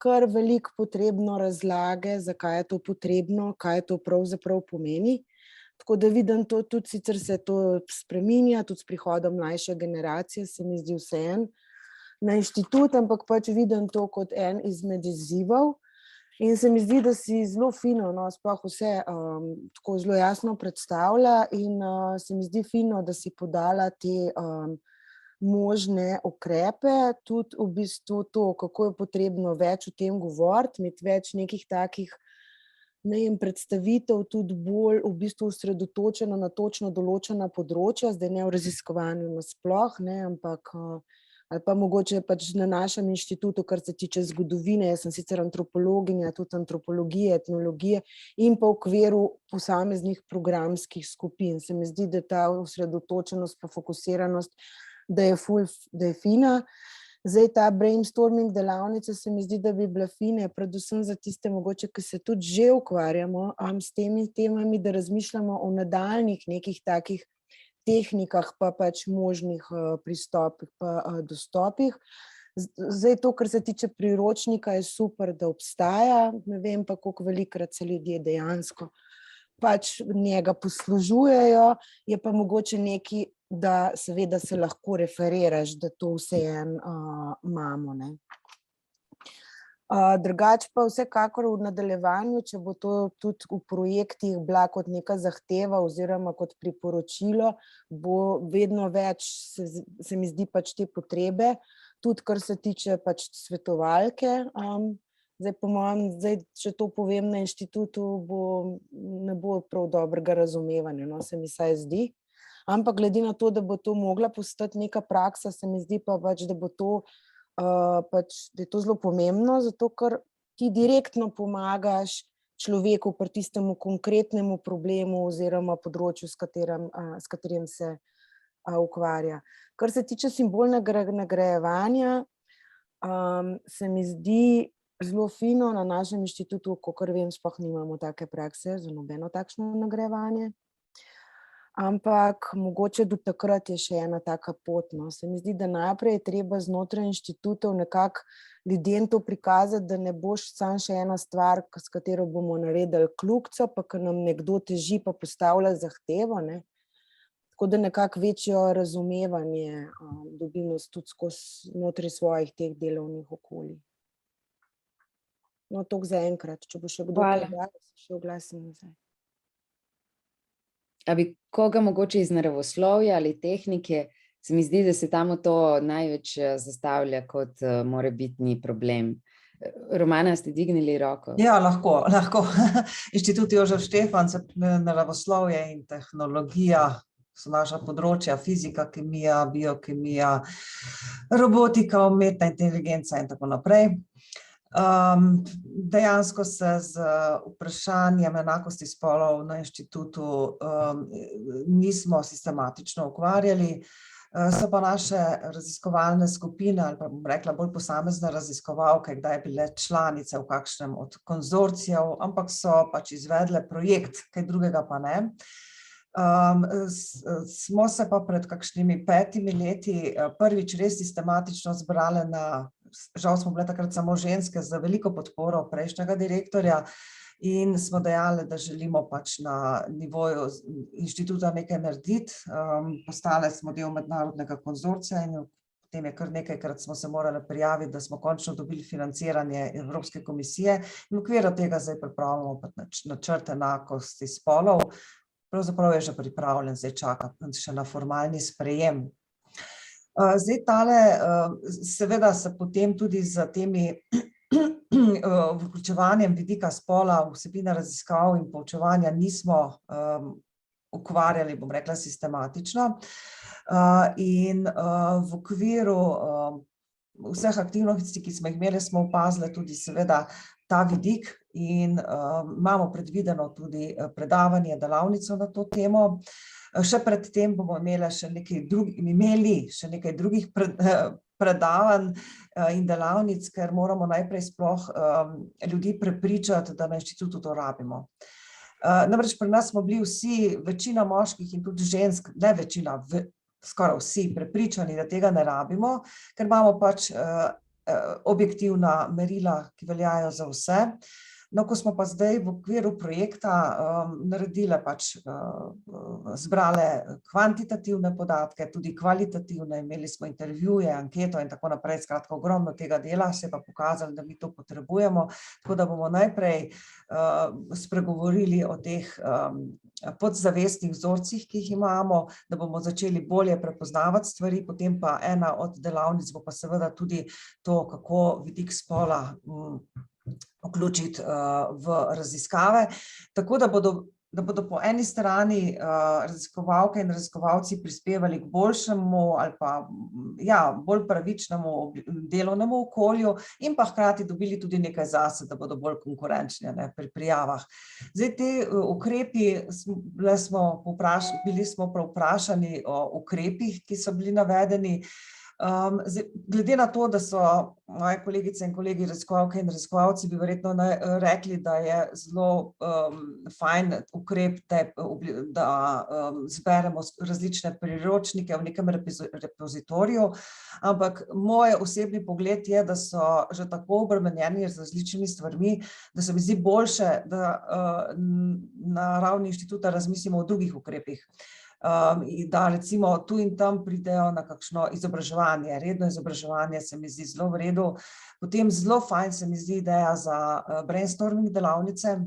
kar veliko potrebno razlage, zakaj je to potrebno, kaj to pravzaprav pomeni. Tako da vidim to, tudi sicer se to spreminja, tudi s prihodom mlajše generacije, se mi zdi vseeno na inštitut, ampak pač vidim to kot en izmed izzivov. In se mi zdi, da si zelo fino, no, sploh vse tako zelo jasno predstavlja in se mi zdi fino, da si podala te možne ukrepe, tudi v bistvu to, kako je potrebno več o tem govoriti, imeti več nekih takih predstavitev, tudi bolj v bistvu osredotočeno na točno določena področja, zdaj ne v raziskovanju nasploh, ampak ali pa mogoče pač na našem inštitutu, kar se tiče zgodovine, jaz sem sicer antropologinja, tudi antropologije, etnologije in pa v okviru posameznih programskih skupin. Se mi zdi, da ta osredotočenost pa fokusiranost, da je fina. Zdaj ta brainstorming delavnice se mi zdi, da bi bile fine, predvsem za tiste mogoče, ki se tudi že ukvarjamo s temi temami, da razmišljamo o nadaljnjih nekih takih tehnikah pa pač možnih pristopih pa dostopih. Zdaj to, kar se tiče priročnika, je super, da obstaja, ne vem pa, koliko velikokrat se ljudje dejansko pač njega poslužujejo, je pa mogoče nekaj, da seveda se lahko referiraš, da to vseeno imamo, ne. Drugače pa vsekakor v nadaljevanju, če bo to tudi v projektih bila kot neka zahteva oziroma kot priporočilo, bo vedno več, se mi zdi, pač te potrebe, tudi kar se tiče pač svetovalke. Zdaj po mojem, če to povem na inštitutu, ne bo prav dobrega razumevanja, no, se mi vsaj zdi. Ampak glede na to, da bo to mogla postati neka praksa, se mi zdi pa pač, da je to zelo pomembno, zato ker ti direktno pomagaš človeku pri tistemu konkretnemu problemu oziroma področju, s katerim se ukvarja. Kar se tiče simbolnega nagrajevanja, se mi zdi zelo fino, na našem inštitutu, kolikor vem, sploh nimamo take prakse za nobeno takšno nagrajevanje. Ampak mogoče do takrat je še ena taka pot, no. Se mi zdi, da najprej je treba znotraj inštitutov nekako ljudem to prikazati, da ne boš samo še ena stvar, s katero bomo naredili kljukico, pa ko nam nekdo teži pa postavlja zahtevo, ne. Tako da nekako večjo razumevanje dobimo tudi skozi znotraj svojih teh delovnih okolij. No, toliko zaenkrat, če bo še kdo predal, se še oglasim nazaj. A bi koga mogoče iz naravoslovja ali tehnike, se mi zdi, da se tam to največ zastavlja kot morebitni problem. Romana, ste dvignili roko? Ja, lahko. Inštitut Jožef Stefan, naravoslovje in tehnologija so naša področja, fizika, kemija, biokemija, robotika, umetna inteligenca in tako naprej. Dejansko se z vprašanjem enakosti spolov na inštitutu nismo sistematično ukvarjali, so pa naše raziskovalne skupine, ali pa bom rekla bolj posamezne raziskovalke, kdaj bile članice v kakšnem od konzorcijev, ampak so pač izvedle projekt, kaj drugega pa ne. Smo se pa pred kakšnimi 5 leti prvič res sistematično zbrali žal smo bile takrat samo ženske, z veliko podporo prejšnjega direktorja, in smo dejali, da želimo pač na nivoju inštituta nekaj narediti. Postale smo del mednarodnega konzorcija in potem je kar nekajkrat smo se morali prijaviti, da smo končno dobili financiranje Evropske komisije, in v okviru tega zdaj pripravljamo načrt enakosti spolov. Pravzaprav je že pripravljen, zdaj čaka še na formalni sprejem. Zdaj tale, seveda se potem tudi z temi vključevanjem vidika spola, vsebine raziskav in poučevanja nismo ukvarjali, bom rekla, sistematično. In v okviru vseh aktivnosti, ki smo jih imeli, smo opazili tudi seveda ta vidik in imamo predvideno tudi predavanje, delavnico na to temo. Še pred tem bomo imeli še nekaj drugih predavanj in delavnic, ker moramo najprej sploh ljudi prepričati, da na inštitutu to rabimo. Namreč pri nas smo bili vsi, večina moških in tudi žensk, ne večina, skoraj vsi prepričani, da tega ne rabimo, ker imamo pač objektivna merila, ki veljajo za vse. No, ko smo pa zdaj v okviru projekta naredile pač, zbrale kvantitativne podatke, tudi kvalitativne, imeli smo intervjuje, anketo in tako naprej, skratka ogromno tega dela, se je pa pokazalo, da mi to potrebujemo, tako da bomo najprej spregovorili o teh podzavestnih vzorcih, ki jih imamo, da bomo začeli bolje prepoznavati stvari, potem pa ena od delavnic bo pa seveda tudi to, kako vidik spola vključiti v raziskave, tako da bodo po eni strani raziskovalke in raziskovalci prispevali k boljšemu ali pa bolj pravičnemu delovnemu okolju in pa hkrati dobili tudi nekaj zase, da bodo bolj konkurenčni pri prijavah. Zdaj te ukrepi, bili smo vprašani o ukrepih, ki so bili navedeni. Glede na to, da so moje kolegice in kolegi raziskovalke in raziskovalci bi verjetno rekli, da je zelo fajn ukrep, da zberemo različne priročnike v nekem repozitoriju, ampak moj osebni pogled je, da so že tako obremenjeni z različnimi stvarmi, da se mi zdi boljše, da na ravni inštituta razmislimo o drugih ukrepih. Da recimo tu in tam pridejo na kakšno izobraževanje, redno izobraževanje se mi zdi zelo v redu, potem zelo fajn se mi zdi ideja za brainstorming delavnice,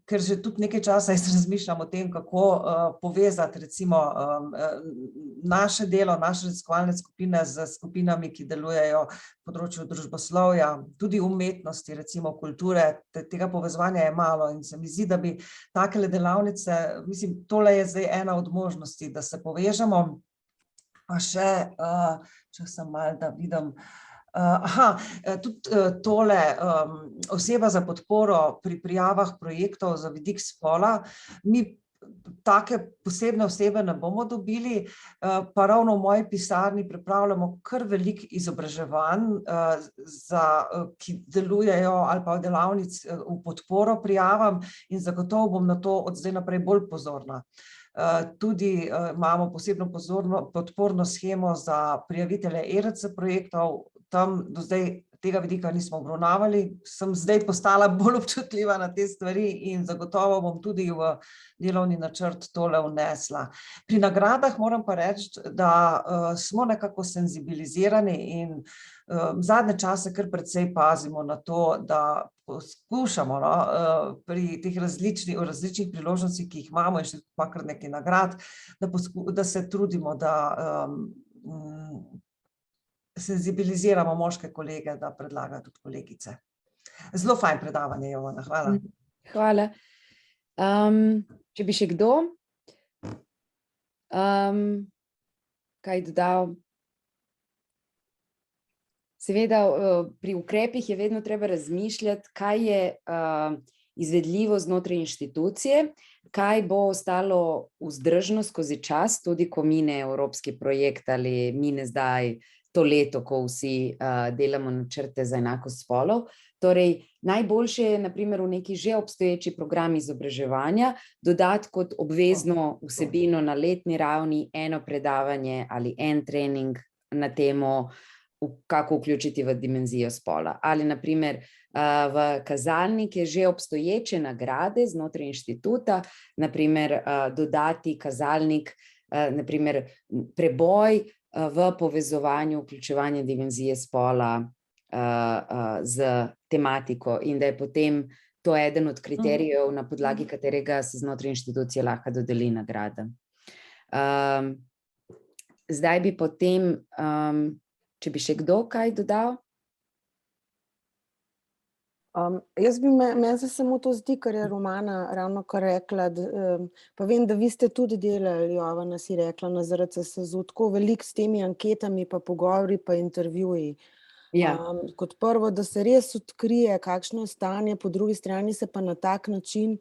ker že tudi nekaj časa jaz razmišljam o tem, kako povezati recimo naše delo, naše raziskovalne skupine z skupinami, ki delujejo v področju družboslovja, tudi umetnosti, recimo kulture, tega povezovanja je malo in se mi zdi, da bi takele delavnice, mislim, tole je zdaj ena od možnosti, da se povežemo, pa še, če sem malo, da vidim, tudi tole oseba za podporo pri prijavah projektov za vidik spola, mi take posebne osebe ne bomo dobili, pa ravno v moji pisarni pripravljamo kar veliko izobraževanj, ki delujejo ali pa delavnic v podporo prijavam in zagotovo bom na to od zdaj naprej bolj pozorna. Tudi imamo posebno podporno shemo za prijavitelje ERC projektov, tam do zdaj tega vidika nismo obravnavali, sem zdaj postala bolj občutljiva na te stvari in zagotovo bom tudi v delovni načrt tole vnesla. Pri nagradah moram pa reči, da smo nekako senzibilizirani in zadnje čase kar precej pazimo na to, da poskušamo pri teh različnih priložnostih, ki jih imamo, in še pa kar nekaj nagrad, da se trudimo, da senzibiliziramo moške kolege, da predlagajo tudi kolegice. Zelo fajn predavanje, Jovana, hvala. Hvala. Če bi še kdo kaj dodal? Seveda, pri ukrepih je vedno treba razmišljati, kaj je izvedljivo znotraj inštitucije, kaj bo ostalo vzdržno skozi čas, tudi ko mine evropski projekt ali mine zdaj to leto, ko vsi delamo načrte za enakost spolov. Torej, najboljše je na primer v neki že obstoječi program izobraževanja dodati kot obvezno vsebino na letni ravni eno predavanje ali en trening na temo, kako vključiti v dimenzijo spola. Ali na primer v kazalnike že obstoječe nagrade znotraj inštituta, na primer dodati kazalnik, na primer preboj v povezovanju vključevanja dimenzije spola z tematiko in da je potem to eden od kriterijev, na podlagi katerega se znotraj inštitucije lahko dodeli nagrada. Zdaj bi potem, če bi še kdo kaj dodal? Meni se samo to zdi, kar je Romana ravnokar rekla, pa vem, da vi ste tudi delali, Jovana si rekla, na ZRC SAZU, tako veliko s temi anketami, pa pogovori, pa intervjuji. Kot prvo, da se res odkrije, kakšno je stanje, po drugi strani se pa na tak način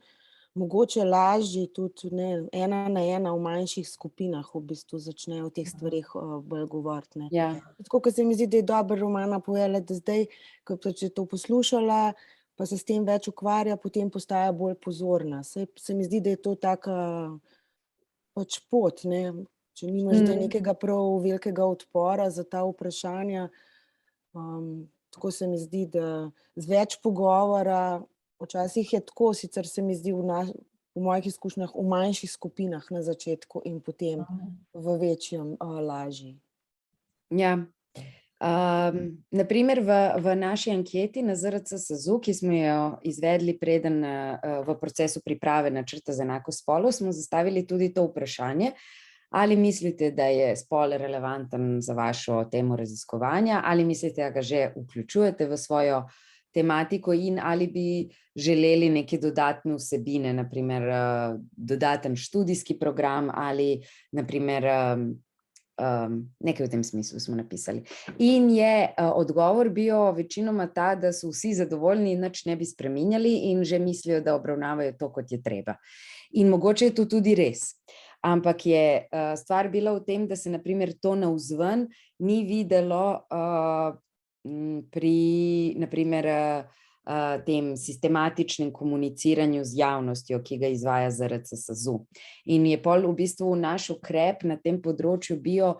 mogoče lažje tudi ena na ena v manjših skupinah v bistvu začnejo o teh stvarih bolj govoriti. Tako, ko se mi zdi, da je dobro Romana povedala, da zdaj, ko je to poslušala, pa se s tem več ukvarja, potem postaja bolj pozorna. Se mi zdi, da je to taka pač pot, ne? Če nimaš zdaj nekega prav velikega odpora za ta vprašanja, tako se mi zdi, da z več pogovora, včasih je tako, sicer se mi zdi v mojih izkušnjah v manjših skupinah na začetku in potem v večjem lažji. Ja, naprimer v naši anketi na ZRC SAZU, ki smo jo izvedli preden v procesu priprave načrta za enakost spolov, smo zastavili tudi to vprašanje, ali mislite, da je spol relevanten za vašo temo raziskovanja, ali mislite, da ga že vključujete v svojo tematiko in ali bi želeli neke dodatne vsebine, naprimer dodaten študijski program ali naprimer nekaj v tem smislu smo napisali. In je odgovor bil večinoma ta, da so vsi zadovoljni, nič ne bi spreminjali in že mislijo, da obravnavajo to, kot je treba. In mogoče je to tudi res. Ampak je stvar bila v tem, da se na primer to navzven ni videlo pri na primer tem sistematičnem komuniciranju z javnostjo, ki ga izvaja ZRC SAZU. In je pol v bistvu naš ukrep na tem področju bil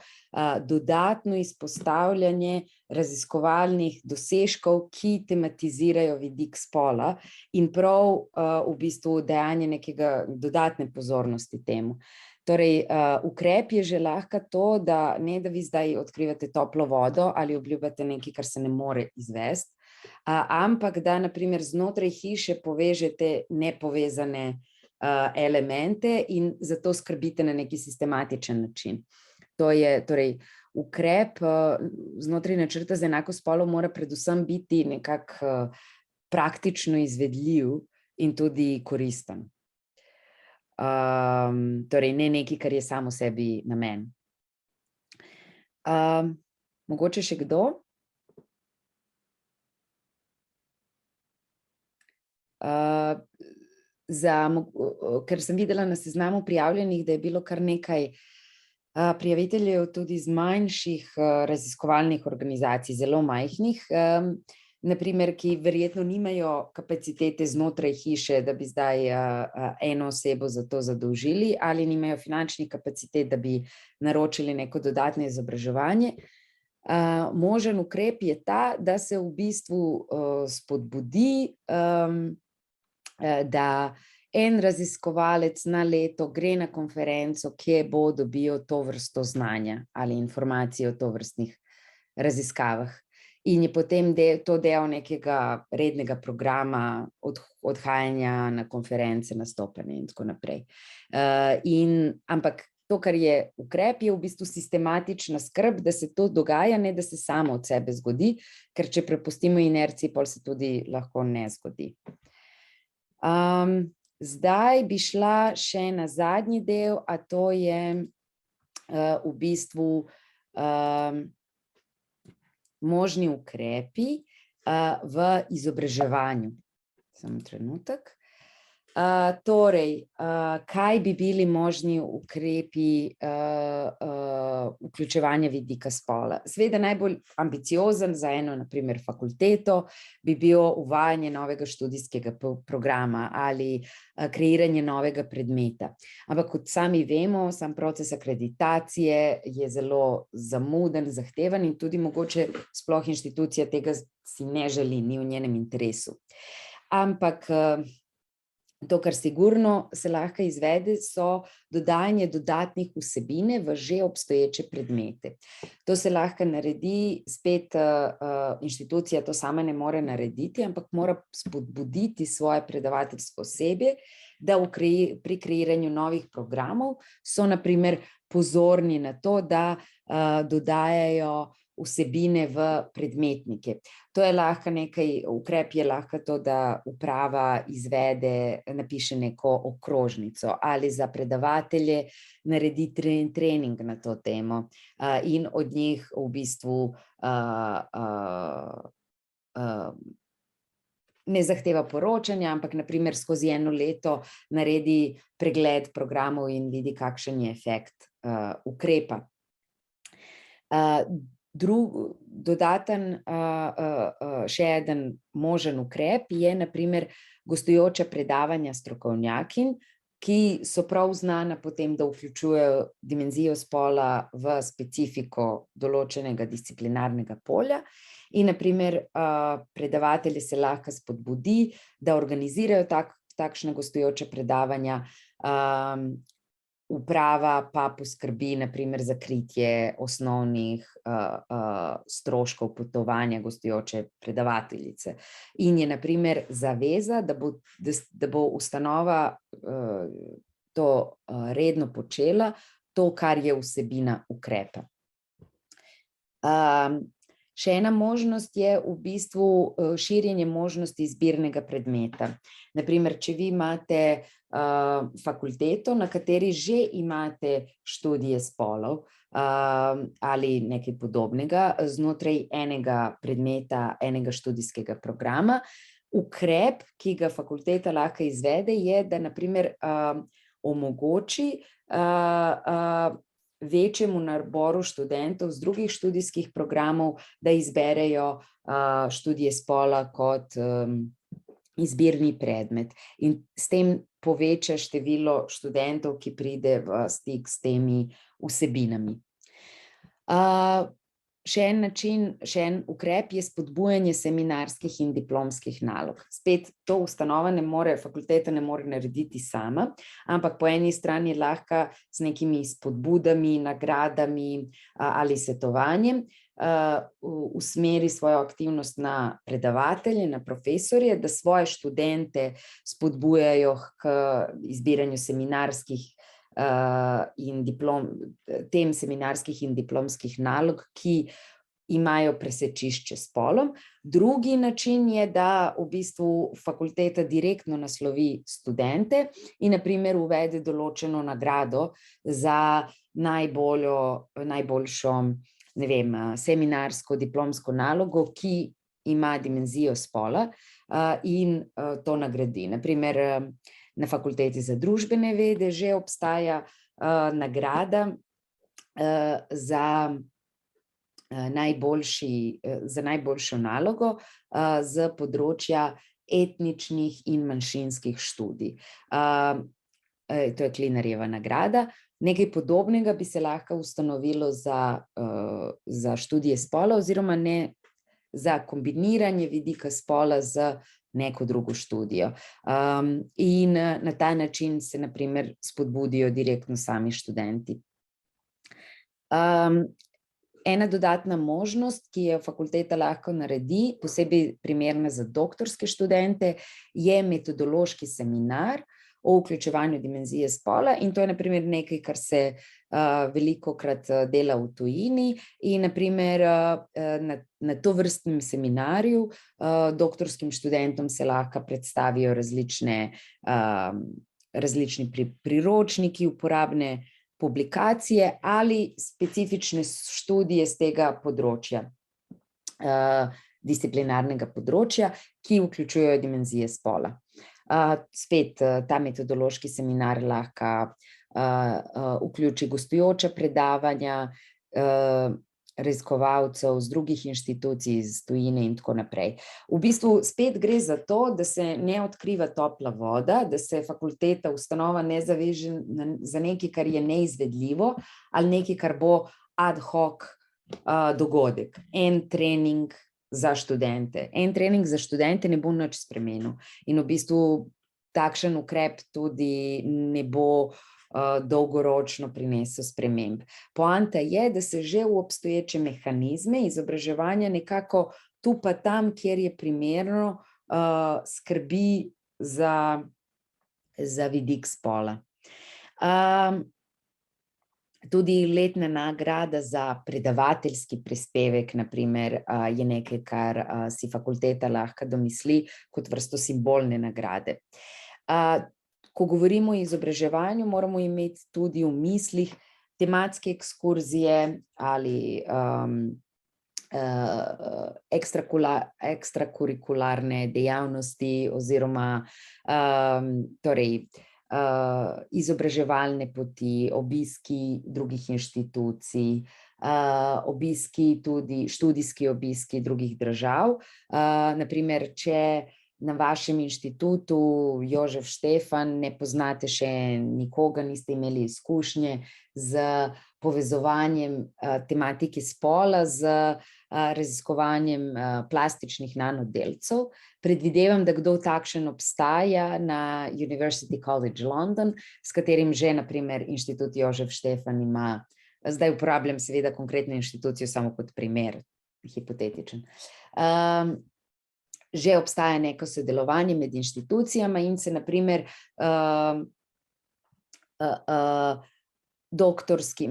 dodatno izpostavljanje raziskovalnih dosežkov, ki tematizirajo vidik spola in prav v bistvu dajanje nekega dodatne pozornosti temu. Torej, ukrep je že lahko to, da ne da vi zdaj odkrivate toplo vodo ali obljubljate nekaj, kar se ne more izvesti, ampak da na primer znotraj hiše povežete nepovezane elemente in zato skrbite na neki sistematičen način. To je torej ukrep znotraj načrta za enakost spolov mora predvsem biti nekako praktično izvedljiv in tudi koristen. Torej ne nekaj, kar je samo sebi namen. Mogoče še kdo? Ker sem videla na seznamu prijavljenih, da je bilo kar nekaj prijaviteljev tudi iz manjših raziskovalnih organizacij, zelo majhnih, naprimer, ki verjetno nimajo kapacitete znotraj hiše, da bi zdaj eno osebo za to zadolžili, ali nimajo finančnih kapacitet, da bi naročili neko dodatno izobraževanje. Možen ukrep je ta, da se v bistvu spodbudi, da en raziskovalec na leto gre na konferenco, kje bo dobil to vrsto znanja ali informacije o tovrstnih raziskavah. In je potem to del nekega rednega programa odhajanja na konference, nastopanje in tako naprej. Ampak to, kar je ukrep, je v bistvu sistematična skrb, da se to dogaja, ne da se samo od sebe zgodi, ker če prepustimo inerciji, pol se tudi lahko ne zgodi. Zdaj bi šla še na zadnji del, a to je v bistvu možni ukrepi v izobraževanju. Samo trenutek. Torej, kaj bi bili možni ukrepi vključevanja vidika spola? Seveda najbolj ambiciozen za eno, na primer, fakulteto bi bilo uvajanje novega študijskega programa ali kreiranje novega predmeta. Ampak kot sami vemo, sam proces akreditacije je zelo zamuden, zahteven in tudi mogoče sploh inštitucija tega si ne želi, ni v njenem interesu. Ampak to, kar sigurno se lahko izvede, so dodajanje dodatnih vsebine v že obstoječe predmete. To se lahko naredi, spet inštitucija to sama ne more narediti, ampak mora spodbuditi svoje predavateljsko osebje, da pri kreiranju novih programov so na primer pozorni na to, da dodajajo vsebine v predmetnike. To je lahko nekaj, ukrep je lahko to, da uprava izvede, napiše neko okrožnico ali za predavatelje naredi trening na to temo in od njih v bistvu ne zahteva poročanja, ampak na primer skozi eno leto naredi pregled programov in vidi, kakšen je efekt ukrepa. Dodaten še eden možen ukrep je na primer gostujoča predavanja strokovnjakinj, ki so prav znana potem, da vključujejo dimenzijo spola v specifiko določenega disciplinarnega polja in na primer predavatelje se lahko spodbudi, da organizirajo takšna gostujoča predavanja, uprava pa poskrbi na primer za kritje osnovnih stroškov potovanja gostujoče predavateljice. In je na primer zaveza, da bo ustanova to redno počela, to, kar je vsebina ukrepa. Še ena možnost je v bistvu širjenje možnosti izbirnega predmeta. Na primer, če vi imate fakulteto, na kateri že imate študije spolov ali nekaj podobnega znotraj enega predmeta, enega študijskega programa, ukrep, ki ga fakulteta lahko izvede, je, da na primer omogoči večjemu naboru študentov z drugih študijskih programov, da izberejo študije spola kot izbirni predmet in s tem poveča število študentov, ki pride v stik s temi vsebinami. Še en ukrep je spodbujanje seminarskih in diplomskih nalog. Spet to ustanova fakulteta ne more narediti sama, ampak po eni strani lahko z nekimi spodbudami, nagradami ali svetovanjem usmeri svojo aktivnost na predavatelje, na profesorje, da svoje študente spodbujajo k izbiranju seminarskih tem seminarskih in diplomskih nalog, ki imajo presečišče s spolom. Drugi način je, da v bistvu fakulteta direktno naslovi študente in na primer uvede določeno nagrado za najboljšo, ne vem, seminarsko diplomsko nalogo, ki ima dimenzijo spola in to nagradi. Na primer, na fakulteti za družbene vede že obstaja nagrada za najboljšo nalogo z področja etničnih in manjšinskih študij. To je Klinarjeva nagrada. Nekaj podobnega bi se lahko ustanovilo za študije spola oziroma ne za kombiniranje vidika spola z neko drugo študijo. In na ta način se na primer spodbudijo direktno sami študenti. Ena dodatna možnost, ki jo fakulteta lahko naredi, posebej primerna za doktorske študente, je metodološki seminar o vključevanju dimenzije spola in to je na primer nekaj, kar se velikokrat dela v tujini in na primer na tovrstnem seminarju doktorskim študentom se lahko predstavijo različni priročniki, uporabne publikacije ali specifične študije z tega področja, disciplinarnega področja, ki vključujejo dimenzije spola. Spet ta metodološki seminar lahko vključi gostujoča predavanja, raziskovalcev z drugih inštitucij, iz tujine in tako naprej. V bistvu spet gre za to, da se ne odkriva topla voda, da se fakulteta, ustanova ne zaveže za nekaj, kar je neizvedljivo, ali nekaj, kar bo ad hoc dogodek. En trening za študente. En trening za študente ne bo nič spremenil. In v bistvu takšen ukrep tudi ne bo dolgoročno prinesel sprememb. Poanta je, da se že v obstoječe mehanizme izobraževanja nekako tu pa tam, kjer je primerno, skrbi za vidik spola. Tudi letna nagrada za predavateljski prispevek, na primer, je nekaj, kar si fakulteta lahko domisli kot vrsto simbolne nagrade. Ko govorimo o izobraževanju, moramo imeti tudi v mislih tematske ekskurzije ali ekstrakurikularne dejavnosti oziroma izobraževalne poti, obiski drugih inštitucij, študijski obiski drugih držav. Na primer, če na vašem inštitutu Jožef Štefan ne poznate še nikoga, niste imeli izkušnje z povezovanjem tematike spola z raziskovanjem plastičnih nanodelcev. Predvidevam, da kdo takšen obstaja na University College London, s katerim že, na primer, inštitut Jožef Štefan ima, zdaj uporabljam seveda konkretno inštitucijo samo kot primer, hipotetičen. Že obstaja neko sodelovanje med inštitucijami in se, na primer,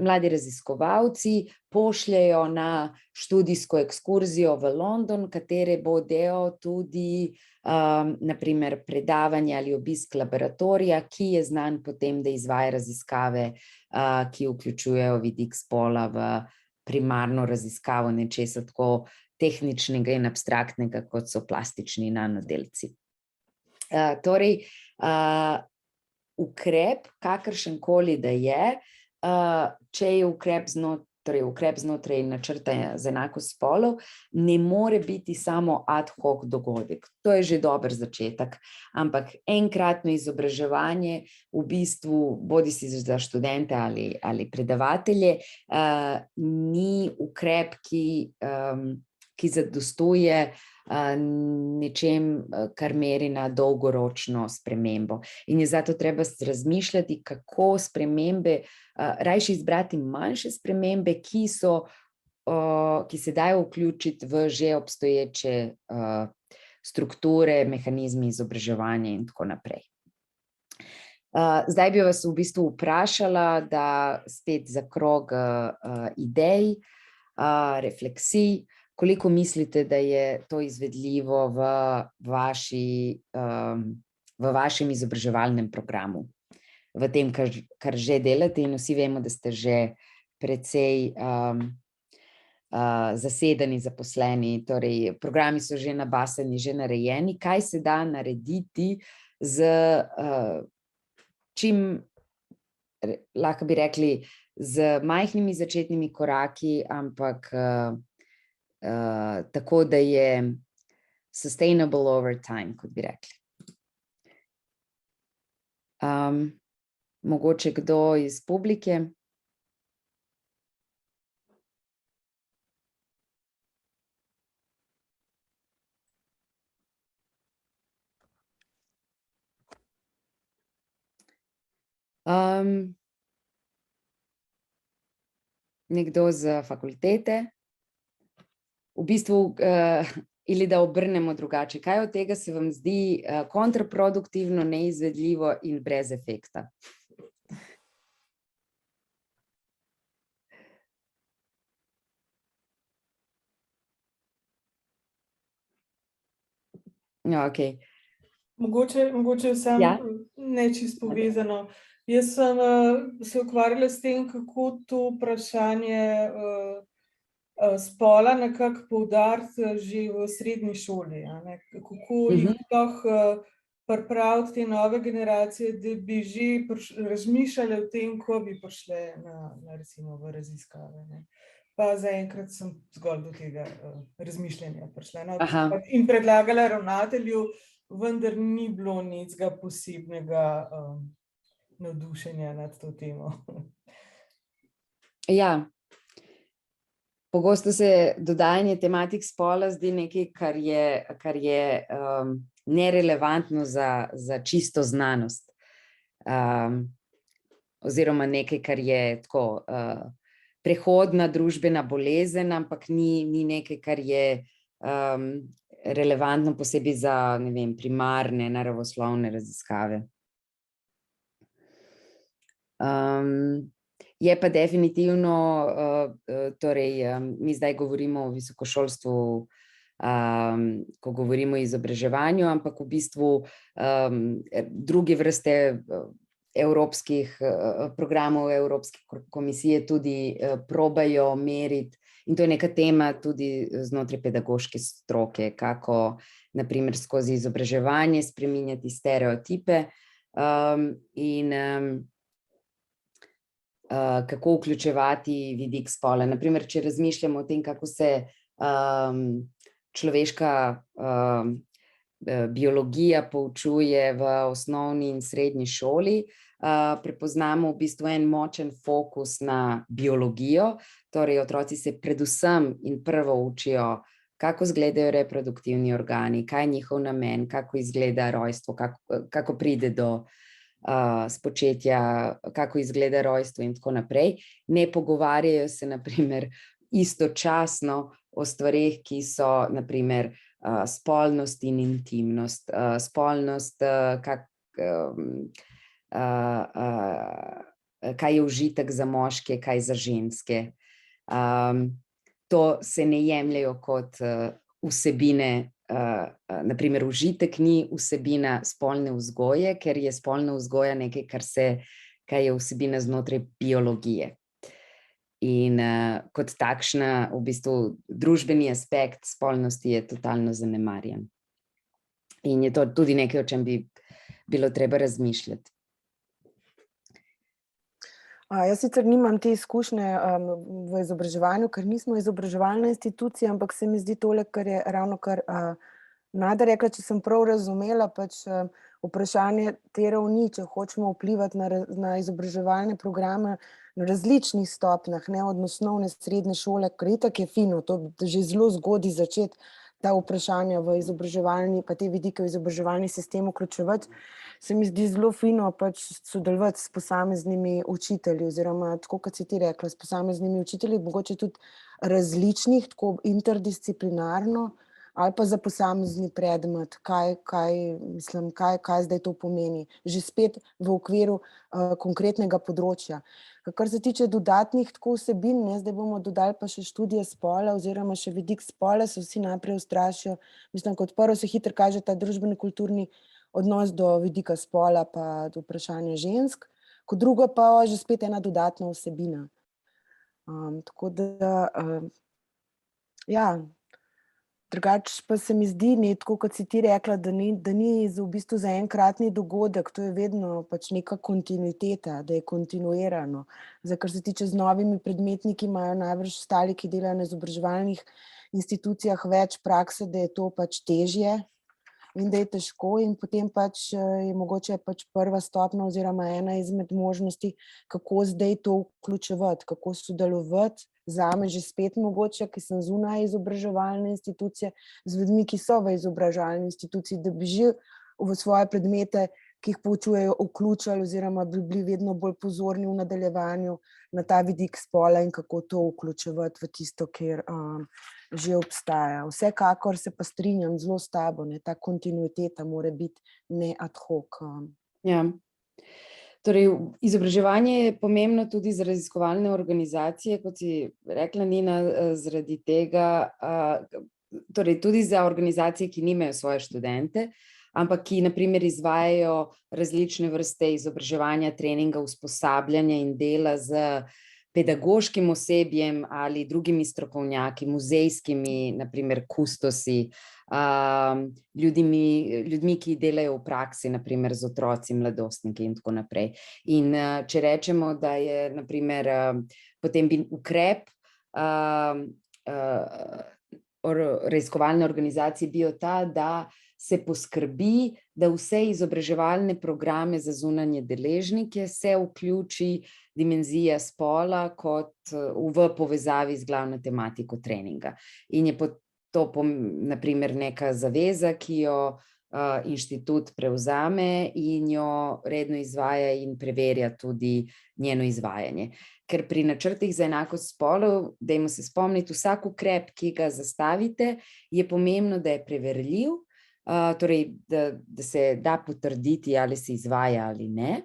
mladi raziskovalci pošljejo na študijsko ekskurzijo v London, katere bo del tudi, na primer, predavanje ali obisk laboratorija, ki je znan po tem, da izvaja raziskave, ki vključujejo vidik spola v primarno raziskavo nečesa tako tehničnega in abstraktnega, kot so plastični nanodelci. Torej, ukrep, kakršenkoli da je, če je ukrep znotraj načrta za enakost spolov, ne more biti samo ad hoc dogodek. To je že dober začetek, ampak enkratno izobraževanje v bistvu, bodisi za študente ali predavatelje, ni ukrep, ki zadostuje nečem, kar meri na dolgoročno spremembo. In je zato treba razmišljati, kako spremembe, rajši izbrati manjše spremembe, ki se dajo vključiti v že obstoječe strukture, mehanizmi izobraževanja in tako naprej. Zdaj bi vas v bistvu vprašala, da spet za krog idej, refleksij, koliko mislite, da je to izvedljivo v vašem izobraževalnem programu, v tem, kar že delate, in vsi vemo, da ste že precej zasedeni, zaposleni, torej programi so že nabasani, že narejeni. Kaj se da narediti z čim, lahko bi rekli, z majhnimi začetnimi koraki, ampak tako, da je sustainable over time, kot bi rekli. Mogoče kdo iz publike? Nekdo z fakultete? V bistvu, ali da obrnemo drugače, kaj od tega se vam zdi kontraproduktivno, neizvedljivo in brez efekta? Ja, okej. Mogoče samo nečisto povezano. Jaz sem se ukvarjala s tem, kako to vprašanje spola nekako poudariti že v srednji šoli, kako jih sploh pripraviti te nove generacije, da bi že razmišljali o tem, ko bi prišle recimo v raziskave. Ne. Pa zaenkrat sem zgolj do tega razmišljanja prišla. No, in predlagala ravnatelju, vendar ni bilo nekega posebnega navdušenja nad to temo. Ja. Pogosto se dodajanje tematik spola zdi nekaj, kar je nerelevantno za čisto znanost. Oziroma nekaj, kar je tako prehodna družbena bolezen, ampak ni nekaj, kar je relevantno posebej za, ne vem, primarne naravoslovne raziskave. Je pa definitivno, torej mi zdaj govorimo o visokošolstvu, ko govorimo o izobraževanju, ampak v bistvu druge vrste evropskih programov Evropske komisije tudi probajo meriti, in to je neka tema tudi znotraj pedagoške stroke, kako na primer skozi izobraževanje spreminjati stereotipe in kako vključevati vidik spola. Na primer, če razmišljamo o tem, kako se človeška biologija poučuje v osnovni in srednji šoli, prepoznamo v bistvu en močen fokus na biologijo, torej otroci se predvsem in prvo učijo, kako izgledajo reproduktivni organi, kaj je njihov namen, kako izgleda rojstvo, kako pride do spočetja, kako izgleda rojstvo in tako naprej. Ne pogovarjajo se na primer istočasno o stvareh, ki so na primer spolnost in intimnost, spolnost, kaj je užitek za moške, kaj za ženske. To se ne jemljejo kot vsebine, na primer užitek ni vsebina spolne vzgoje, ker je spolna vzgoja nekaj, kar je vsebina znotraj biologije. In kot takšna v bistvu družbeni aspekt spolnosti je totalno zanemarjen. In je to tudi nekaj, o čem bi bilo treba razmišljati. Jaz sicer nimam te izkušnje v izobraževanju, ker nismo izobraževalna institucija, ampak se mi zdi tole, kar je ravnokar Nada rekla, če sem prav razumela, pač vprašanje te ravni, če hočemo vplivati na izobraževalne programe na različnih stopnjah, ne od osnovne, srednje šole, ker itak je fino, to že zelo zgodaj začeti ta vprašanja v izobraževalni, pa te vidike v izobraževalni sistem vključevati, se mi zdi zelo fino pač sodelovati s posameznimi učitelji, oziroma tako, kot si ti rekla, s posameznimi učitelji, mogoče tudi različnih, tako interdisciplinarno, ali pa za posamezni predmet, kaj zdaj to pomeni, že spet v okviru konkretnega področja. Kar se tiče dodatnih tako vsebin, zdaj bomo dodali pa še študije spola oziroma še vidik spola, se vsi najprej ustrašijo. Mislim, kot prvo se hitro kaže ta družbeno-kulturni odnos do vidika spola pa do vprašanja žensk, kot drugo pa že spet ena dodatna vsebina. Tako da, ja, drugače pa se mi zdi, tako kot si ti rekla, da ni v bistvu za enkratni dogodek, to je vedno pač neka kontinuiteta, da je kontinuirano. Zdaj, kar se tiče z novimi predmetniki, imajo najbrž ostali, ki delajo na izobraževalnih institucijah, več prakse, da je to pač težje in da je težko, in potem pač je mogoče pač prva stopnja oziroma ena izmed možnosti, kako zdaj to vključevati, kako sodelovati. Zame že spet mogoče, ki sem zunaj izobraževalne institucije, z ljudmi, ki so v izobraževalni instituciji, da bi že v svoje predmete, ki jih poučujejo, vključili oziroma bi bili vedno bolj pozorni v nadaljevanju na ta vidik spola in kako to vključevati v tisto, kjer že obstaja. Vsekakor se pa strinjam zelo s tabo, ta kontinuiteta mora biti ne ad hoc. Ja. Torej, izobraževanje je pomembno tudi za raziskovalne organizacije, kot si rekla, Nina, zaradi tega, torej tudi za organizacije, ki nimajo svoje študente, ampak ki na primer izvajajo različne vrste izobraževanja, treninga, usposabljanja in dela z pedagoškim osebjem ali drugimi strokovnjaki, muzejskimi, naprimer kustosi, ljudmi, ki delajo v praksi, naprimer z otroci, mladostniki in tako naprej. In če rečemo, da je naprimer potem bi ukrep raziskovalne organizacije bil ta, da se poskrbi, da vse izobraževalne programe za zunanje deležnike se vključi dimenzija spola kot v povezavi z glavno tematiko treninga. In je to naprimer neka zaveza, ki jo inštitut prevzame in jo redno izvaja in preverja tudi njeno izvajanje. Ker pri načrtih za enakost spolov, dajmo se spomniti, vsak ukrep, ki ga zastavite, je pomembno, da je preverljiv, torej da se da potrditi, ali se izvaja ali ne.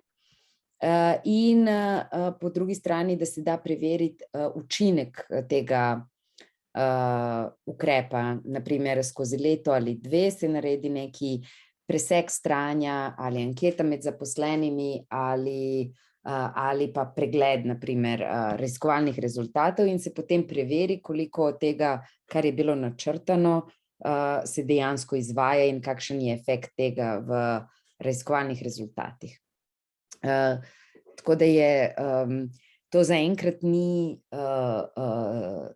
In po drugi strani, da se da preveriti učinek tega ukrepa, naprimer skozi leto ali dve se naredi neki presek stanja ali anketa med zaposlenimi ali pa pregled naprimer raziskovalnih rezultatov in se potem preveri, koliko od tega, kar je bilo načrtano, se dejansko izvaja in kakšen je efekt tega v raziskovalnih rezultatih. Tako da je to zaenkrat ni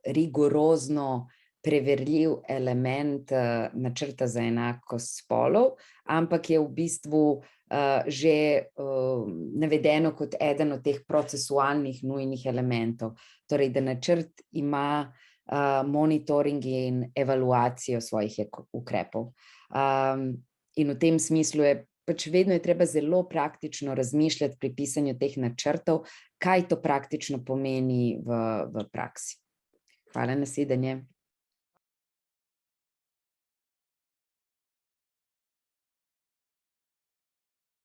rigorozno preverljiv element načrta za enakost spolov, ampak je v bistvu že navedeno kot eden od teh procesualnih nujnih elementov. Torej, da načrt ima monitoring in evaluacijo svojih ukrepov. In v tem smislu je pač vedno je treba zelo praktično razmišljati pri pisanju teh načrtov, kaj to praktično pomeni v praksi. Hvala, nasvidenje.